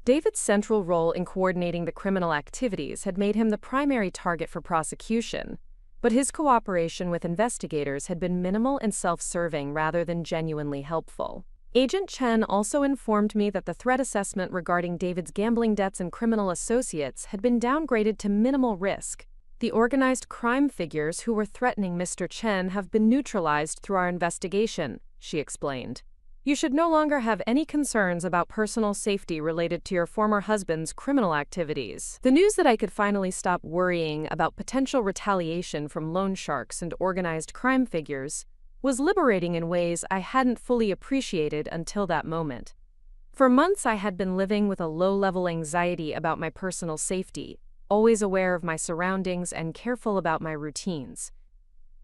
Speaker 1: David's central role in coordinating the criminal activities had made him the primary target for prosecution, but his cooperation with investigators had been minimal and self-serving rather than genuinely helpful. Agent Chen also informed me that the threat assessment regarding David's gambling debts and criminal associates had been downgraded to minimal risk. The organized crime figures who were threatening Mr. Chen have been neutralized through our investigation, she explained. You should no longer have any concerns about personal safety related to your former husband's criminal activities. The news that I could finally stop worrying about potential retaliation from loan sharks and organized crime figures was liberating in ways I hadn't fully appreciated until that moment. For months, I had been living with a low-level anxiety about my personal safety, always aware of my surroundings and careful about my routines.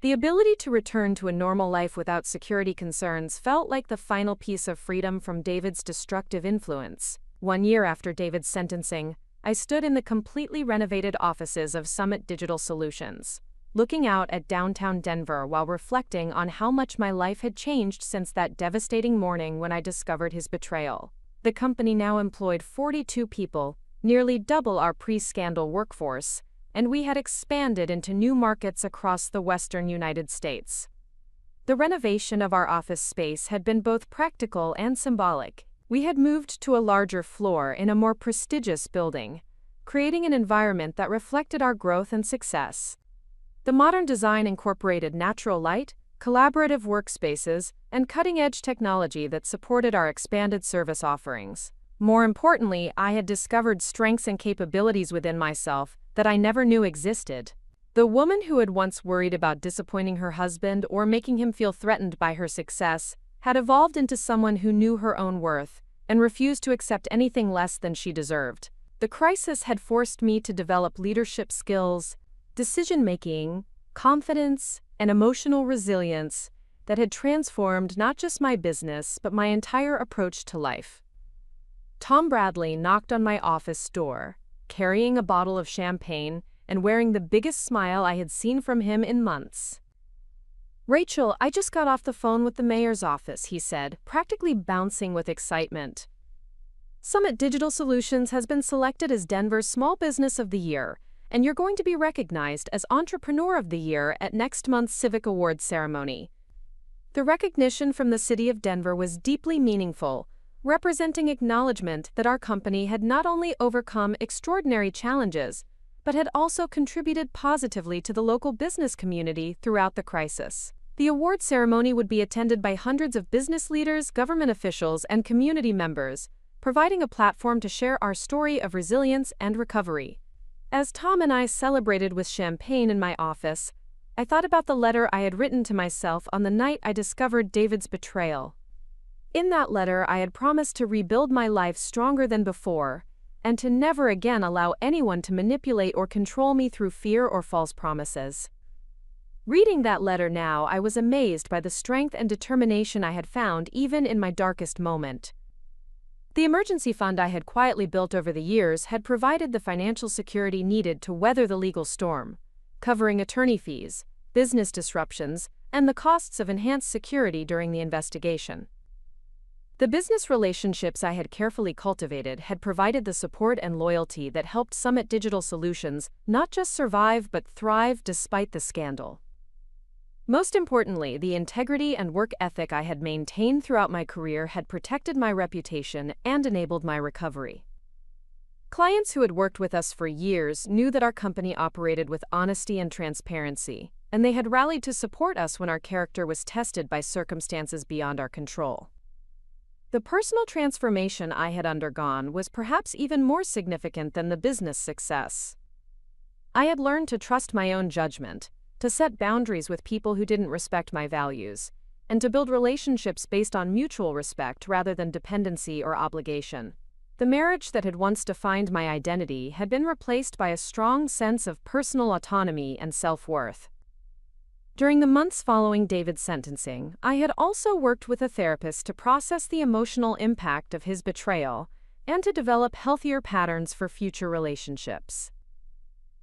Speaker 1: The ability to return to a normal life without security concerns felt like the final piece of freedom from David's destructive influence. 1 year after David's sentencing, I stood in the completely renovated offices of Summit Digital Solutions, looking out at downtown Denver while reflecting on how much my life had changed since that devastating morning when I discovered his betrayal. The company now employed 42 people, nearly double our pre-scandal workforce, and we had expanded into new markets across the western United States. The renovation of our office space had been both practical and symbolic. We had moved to a larger floor in a more prestigious building, creating an environment that reflected our growth and success. The modern design incorporated natural light, collaborative workspaces, and cutting-edge technology that supported our expanded service offerings. More importantly, I had discovered strengths and capabilities within myself that I never knew existed. The woman who had once worried about disappointing her husband or making him feel threatened by her success had evolved into someone who knew her own worth and refused to accept anything less than she deserved. The crisis had forced me to develop leadership skills, decision-making, confidence, and emotional resilience that had transformed not just my business but my entire approach to life. Tom Bradley knocked on my office door, carrying a bottle of champagne and wearing the biggest smile I had seen from him in months. "Rachel, I just got off the phone with the mayor's office," he said, practically bouncing with excitement. "Summit Digital Solutions has been selected as Denver's Small Business of the Year, and you're going to be recognized as Entrepreneur of the Year at next month's Civic Awards ceremony." The recognition from the city of Denver was deeply meaningful, representing acknowledgement that our company had not only overcome extraordinary challenges, but had also contributed positively to the local business community throughout the crisis. The award ceremony would be attended by hundreds of business leaders, government officials, and community members, providing a platform to share our story of resilience and recovery. As Tom and I celebrated with champagne in my office, I thought about the letter I had written to myself on the night I discovered David's betrayal. In that letter, I had promised to rebuild my life stronger than before, and to never again allow anyone to manipulate or control me through fear or false promises. Reading that letter now, I was amazed by the strength and determination I had found even in my darkest moment. The emergency fund I had quietly built over the years had provided the financial security needed to weather the legal storm, covering attorney fees, business disruptions, and the costs of enhanced security during the investigation. The business relationships I had carefully cultivated had provided the support and loyalty that helped Summit Digital Solutions not just survive but thrive despite the scandal. Most importantly, the integrity and work ethic I had maintained throughout my career had protected my reputation and enabled my recovery. Clients who had worked with us for years knew that our company operated with honesty and transparency, and they had rallied to support us when our character was tested by circumstances beyond our control. The personal transformation I had undergone was perhaps even more significant than the business success. I had learned to trust my own judgment, to set boundaries with people who didn't respect my values, and to build relationships based on mutual respect rather than dependency or obligation. The marriage that had once defined my identity had been replaced by a strong sense of personal autonomy and self-worth. During the months following David's sentencing, I had also worked with a therapist to process the emotional impact of his betrayal and to develop healthier patterns for future relationships.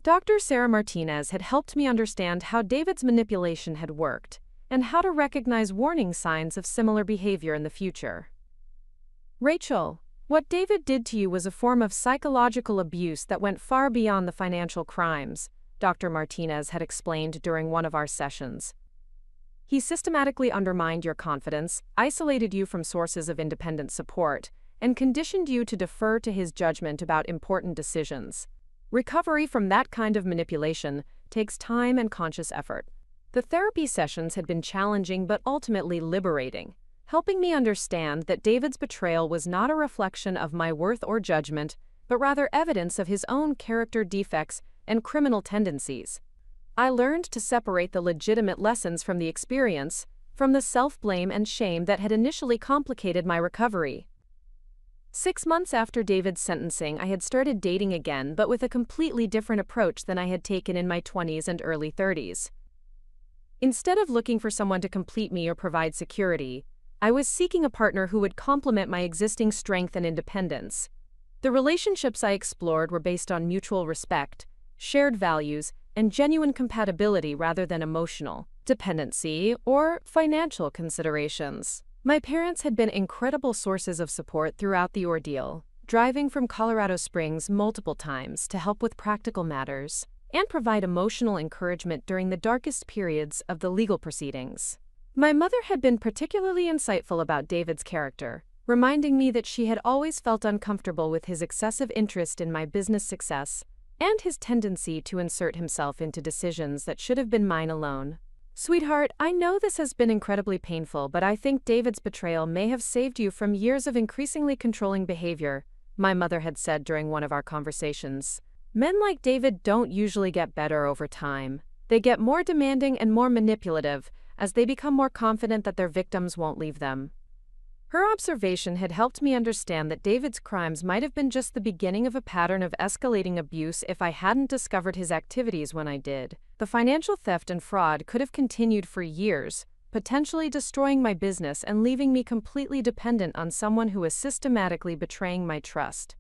Speaker 1: Dr. Sarah Martinez had helped me understand how David's manipulation had worked and how to recognize warning signs of similar behavior in the future. "Rachel, what David did to you was a form of psychological abuse that went far beyond the financial crimes," Dr. Martinez had explained during one of our sessions. "He systematically undermined your confidence, isolated you from sources of independent support, and conditioned you to defer to his judgment about important decisions. Recovery from that kind of manipulation takes time and conscious effort." The therapy sessions had been challenging but ultimately liberating. helping me understand that David's betrayal was not a reflection of my worth or judgment, but rather evidence of his own character defects and criminal tendencies. I learned to separate the legitimate lessons from the experience, from the self-blame and shame that had initially complicated my recovery. 6 months after David's sentencing, I had started dating again, but with a completely different approach than I had taken in my 20s and early 30s. Instead of looking for someone to complete me or provide security, I was seeking a partner who would complement my existing strength and independence. The relationships I explored were based on mutual respect, shared values, and genuine compatibility rather than emotional dependency or financial considerations. My parents had been incredible sources of support throughout the ordeal, driving from Colorado Springs multiple times to help with practical matters and provide emotional encouragement during the darkest periods of the legal proceedings. My mother had been particularly insightful about David's character, reminding me that she had always felt uncomfortable with his excessive interest in my business success and his tendency to insert himself into decisions that should have been mine alone. "Sweetheart, I know this has been incredibly painful, but I think David's betrayal may have saved you from years of increasingly controlling behavior," my mother had said during one of our conversations. "Men like David don't usually get better over time. They get more demanding and more manipulative as they become more confident that their victims won't leave them." Her observation had helped me understand that David's crimes might have been just the beginning of a pattern of escalating abuse if I hadn't discovered his activities when I did. The financial theft and fraud could have continued for years, potentially destroying my business and leaving me completely dependent on someone who was systematically betraying my trust.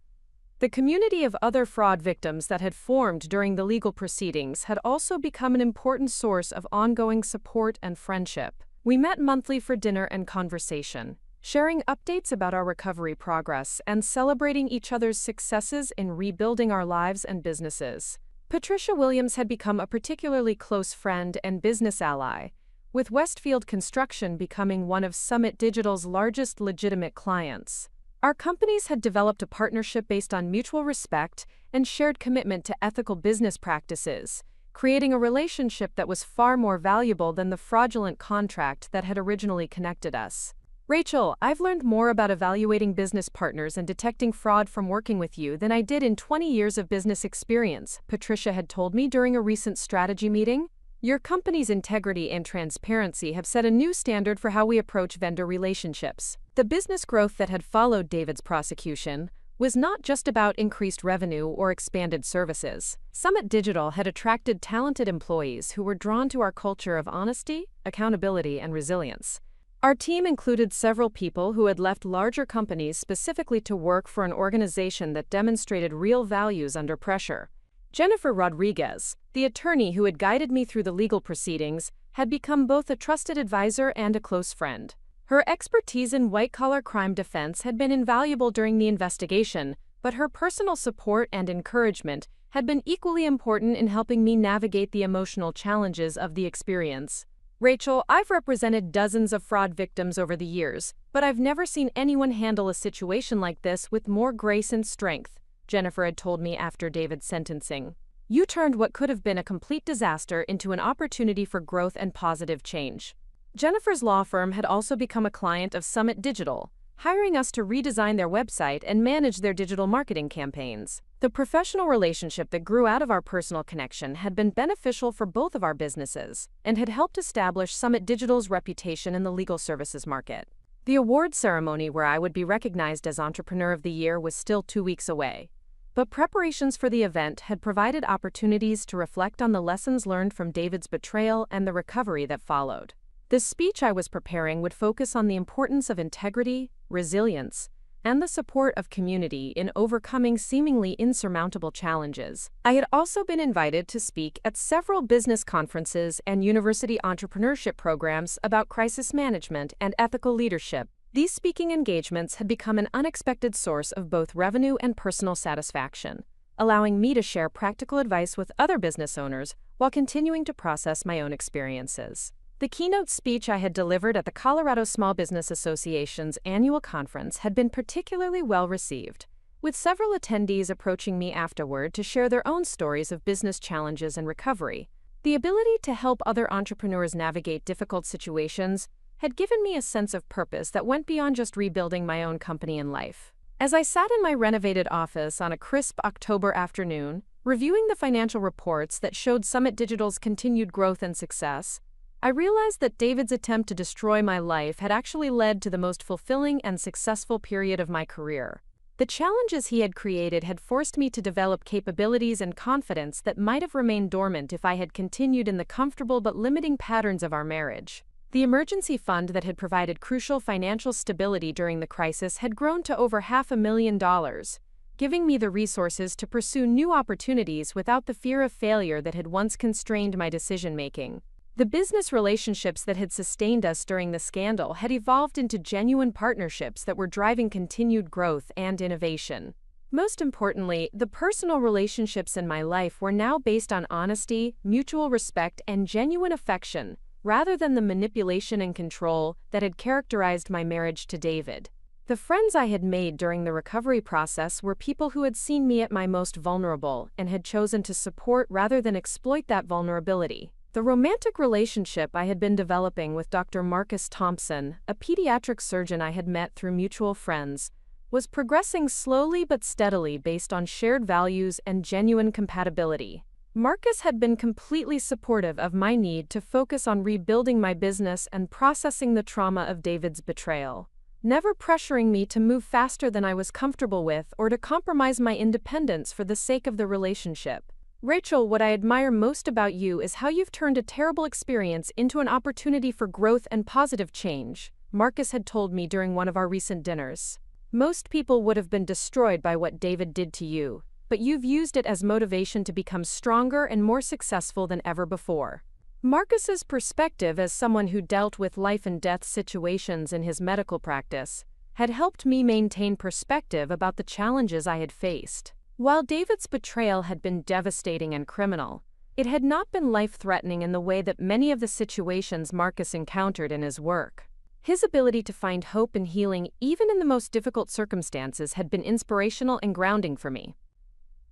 Speaker 1: The community of other fraud victims that had formed during the legal proceedings had also become an important source of ongoing support and friendship. We met monthly for dinner and conversation, sharing updates about our recovery progress and celebrating each other's successes in rebuilding our lives and businesses. Patricia Williams had become a particularly close friend and business ally, with Westfield Construction becoming one of Summit Digital's largest legitimate clients. Our companies had developed a partnership based on mutual respect and shared commitment to ethical business practices, creating a relationship that was far more valuable than the fraudulent contract that had originally connected us. "Rachel, I've learned more about evaluating business partners and detecting fraud from working with you than I did in 20 years of business experience," Patricia had told me during a recent strategy meeting. "Your company's integrity and transparency have set a new standard for how we approach vendor relationships." The business growth that had followed David's prosecution was not just about increased revenue or expanded services. Summit Digital had attracted talented employees who were drawn to our culture of honesty, accountability, and resilience. Our team included several people who had left larger companies specifically to work for an organization that demonstrated real values under pressure. Jennifer Rodriguez, the attorney who had guided me through the legal proceedings, had become both a trusted advisor and a close friend. Her expertise in white-collar crime defense had been invaluable during the investigation, but her personal support and encouragement had been equally important in helping me navigate the emotional challenges of the experience. "Rachel, I've represented dozens of fraud victims over the years, but I've never seen anyone handle a situation like this with more grace and strength," Jennifer had told me after David's sentencing. "You turned what could have been a complete disaster into an opportunity for growth and positive change." Jennifer's law firm had also become a client of Summit Digital, hiring us to redesign their website and manage their digital marketing campaigns. The professional relationship that grew out of our personal connection had been beneficial for both of our businesses and had helped establish Summit Digital's reputation in the legal services market. The awards ceremony where I would be recognized as Entrepreneur of the Year was still 2 weeks away, but preparations for the event had provided opportunities to reflect on the lessons learned from David's betrayal and the recovery that followed. The speech I was preparing would focus on the importance of integrity, resilience, and the support of community in overcoming seemingly insurmountable challenges. I had also been invited to speak at several business conferences and university entrepreneurship programs about crisis management and ethical leadership. These speaking engagements had become an unexpected source of both revenue and personal satisfaction, allowing me to share practical advice with other business owners while continuing to process my own experiences. The keynote speech I had delivered at the Colorado Small Business Association's annual conference had been particularly well received, with several attendees approaching me afterward to share their own stories of business challenges and recovery. The ability to help other entrepreneurs navigate difficult situations had given me a sense of purpose that went beyond just rebuilding my own company and life. As I sat in my renovated office on a crisp October afternoon, reviewing the financial reports that showed Summit Digital's continued growth and success, I realized that David's attempt to destroy my life had actually led to the most fulfilling and successful period of my career. The challenges he had created had forced me to develop capabilities and confidence that might have remained dormant if I had continued in the comfortable but limiting patterns of our marriage. The emergency fund that had provided crucial financial stability during the crisis had grown to over $500,000, giving me the resources to pursue new opportunities without the fear of failure that had once constrained my decision-making. The business relationships that had sustained us during the scandal had evolved into genuine partnerships that were driving continued growth and innovation. Most importantly, the personal relationships in my life were now based on honesty, mutual respect, and genuine affection, rather than the manipulation and control that had characterized my marriage to David. The friends I had made during the recovery process were people who had seen me at my most vulnerable and had chosen to support rather than exploit that vulnerability. The romantic relationship I had been developing with Dr. Marcus Thompson, a pediatric surgeon I had met through mutual friends, was progressing slowly but steadily based on shared values and genuine compatibility. Marcus had been completely supportive of my need to focus on rebuilding my business and processing the trauma of David's betrayal, never pressuring me to move faster than I was comfortable with or to compromise my independence for the sake of the relationship. "Rachel, what I admire most about you is how you've turned a terrible experience into an opportunity for growth and positive change," Marcus had told me during one of our recent dinners. "Most people would have been destroyed by what David did to you, but you've used it as motivation to become stronger and more successful than ever before." Marcus's perspective as someone who dealt with life and death situations in his medical practice had helped me maintain perspective about the challenges I had faced. While David's betrayal had been devastating and criminal, it had not been life-threatening in the way that many of the situations Marcus encountered in his work. His ability to find hope and healing even in the most difficult circumstances had been inspirational and grounding for me.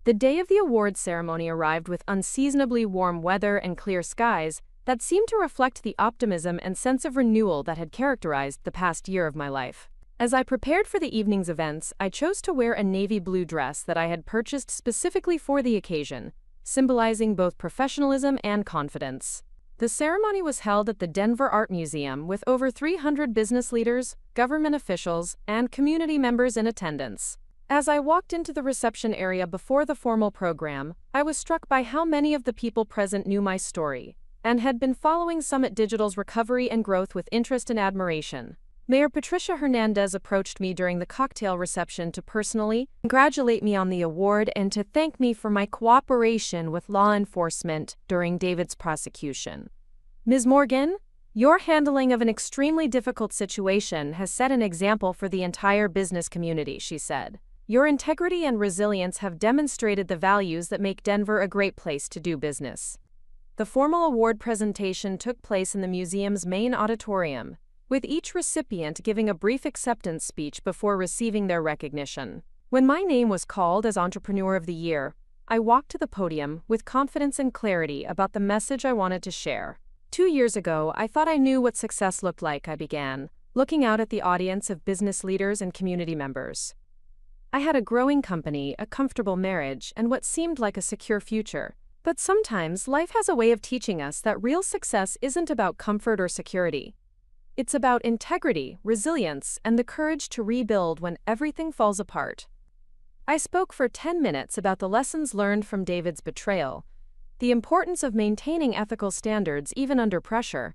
Speaker 1: The day of the awards ceremony arrived with unseasonably warm weather and clear skies that seemed to reflect the optimism and sense of renewal that had characterized the past year of my life. As I prepared for the evening's events, I chose to wear a navy blue dress that I had purchased specifically for the occasion, symbolizing both professionalism and confidence. The ceremony was held at the Denver Art Museum with over 300 business leaders, government officials, and community members in attendance. As I walked into the reception area before the formal program, I was struck by how many of the people present knew my story and had been following Summit Digital's recovery and growth with interest and admiration. Mayor Patricia Hernandez approached me during the cocktail reception to personally congratulate me on the award and to thank me for my cooperation with law enforcement during David's prosecution. "Ms. Morgan, your handling of an extremely difficult situation has set an example for the entire business community," she said. "Your integrity and resilience have demonstrated the values that make Denver a great place to do business." The formal award presentation took place in the museum's main auditorium, with each recipient giving a brief acceptance speech before receiving their recognition. When my name was called as Entrepreneur of the Year, I walked to the podium with confidence and clarity about the message I wanted to share. 2 years ago, I thought I knew what success looked like, I began, looking out at the audience of business leaders and community members. I had a growing company, a comfortable marriage, and what seemed like a secure future. But sometimes life has a way of teaching us that real success isn't about comfort or security. It's about integrity, resilience, and the courage to rebuild when everything falls apart. I spoke for 10 minutes about the lessons learned from David's betrayal, the importance of maintaining ethical standards even under pressure,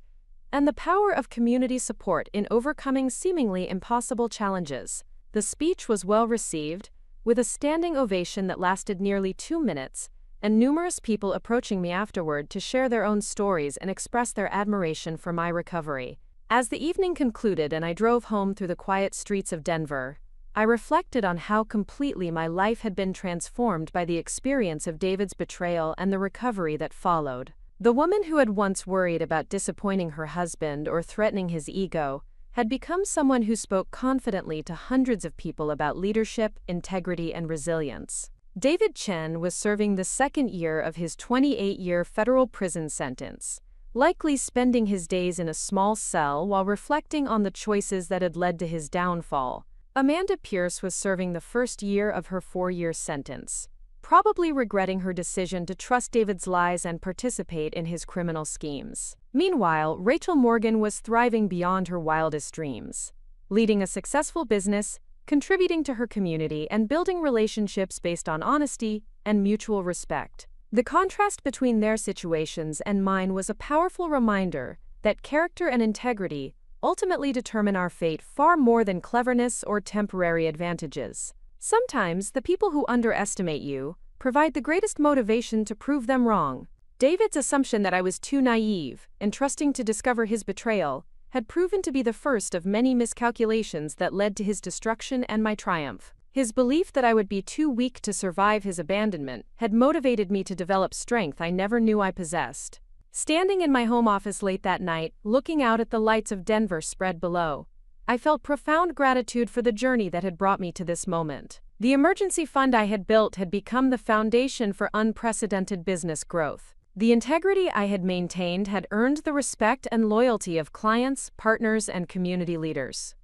Speaker 1: and the power of community support in overcoming seemingly impossible challenges. The speech was well received, with a standing ovation that lasted nearly 2 minutes, and numerous people approaching me afterward to share their own stories and express their admiration for my recovery. As the evening concluded and I drove home through the quiet streets of Denver, I reflected on how completely my life had been transformed by the experience of David's betrayal and the recovery that followed. The woman who had once worried about disappointing her husband or threatening his ego had become someone who spoke confidently to hundreds of people about leadership, integrity, and resilience. David Chen was serving the second year of his 28-year federal prison sentence, likely spending his days in a small cell while reflecting on the choices that had led to his downfall. Amanda Pierce was serving the first year of her 4-year sentence, probably regretting her decision to trust David's lies and participate in his criminal schemes. Meanwhile, Rachel Morgan was thriving beyond her wildest dreams, leading a successful business, contributing to her community, and building relationships based on honesty and mutual respect. The contrast between their situations and mine was a powerful reminder that character and integrity ultimately determine our fate far more than cleverness or temporary advantages. Sometimes the people who underestimate you provide the greatest motivation to prove them wrong. David's assumption that I was too naive and trusting to discover his betrayal had proven to be the first of many miscalculations that led to his destruction and my triumph. His belief that I would be too weak to survive his abandonment had motivated me to develop strength I never knew I possessed. Standing in my home office late that night, looking out at the lights of Denver spread below, I felt profound gratitude for the journey that had brought me to this moment. The emergency fund I had built had become the foundation for unprecedented business growth. The integrity I had maintained had earned the respect and loyalty of clients, partners, and community leaders.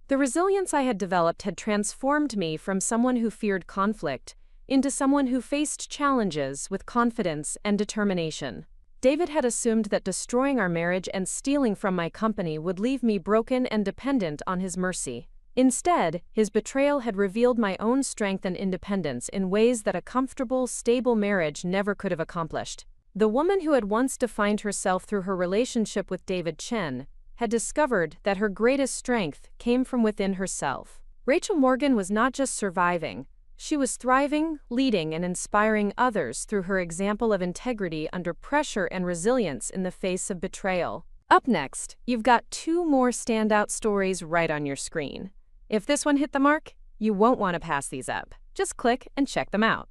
Speaker 1: The resilience I had developed had transformed me from someone who feared conflict into someone who faced challenges with confidence and determination. David had assumed that destroying our marriage and stealing from my company would leave me broken and dependent on his mercy. Instead, his betrayal had revealed my own strength and independence in ways that a comfortable, stable marriage never could have accomplished. The woman who had once defined herself through her relationship with David Chen had discovered that her greatest strength came from within herself. Rachel Morgan was not just surviving, she was thriving, leading, and inspiring others through her example of integrity under pressure and resilience in the face of betrayal. Up next, you've got 2 more standout stories right on your screen. If this one hit the mark, you won't want to pass these up. Just click and check them out.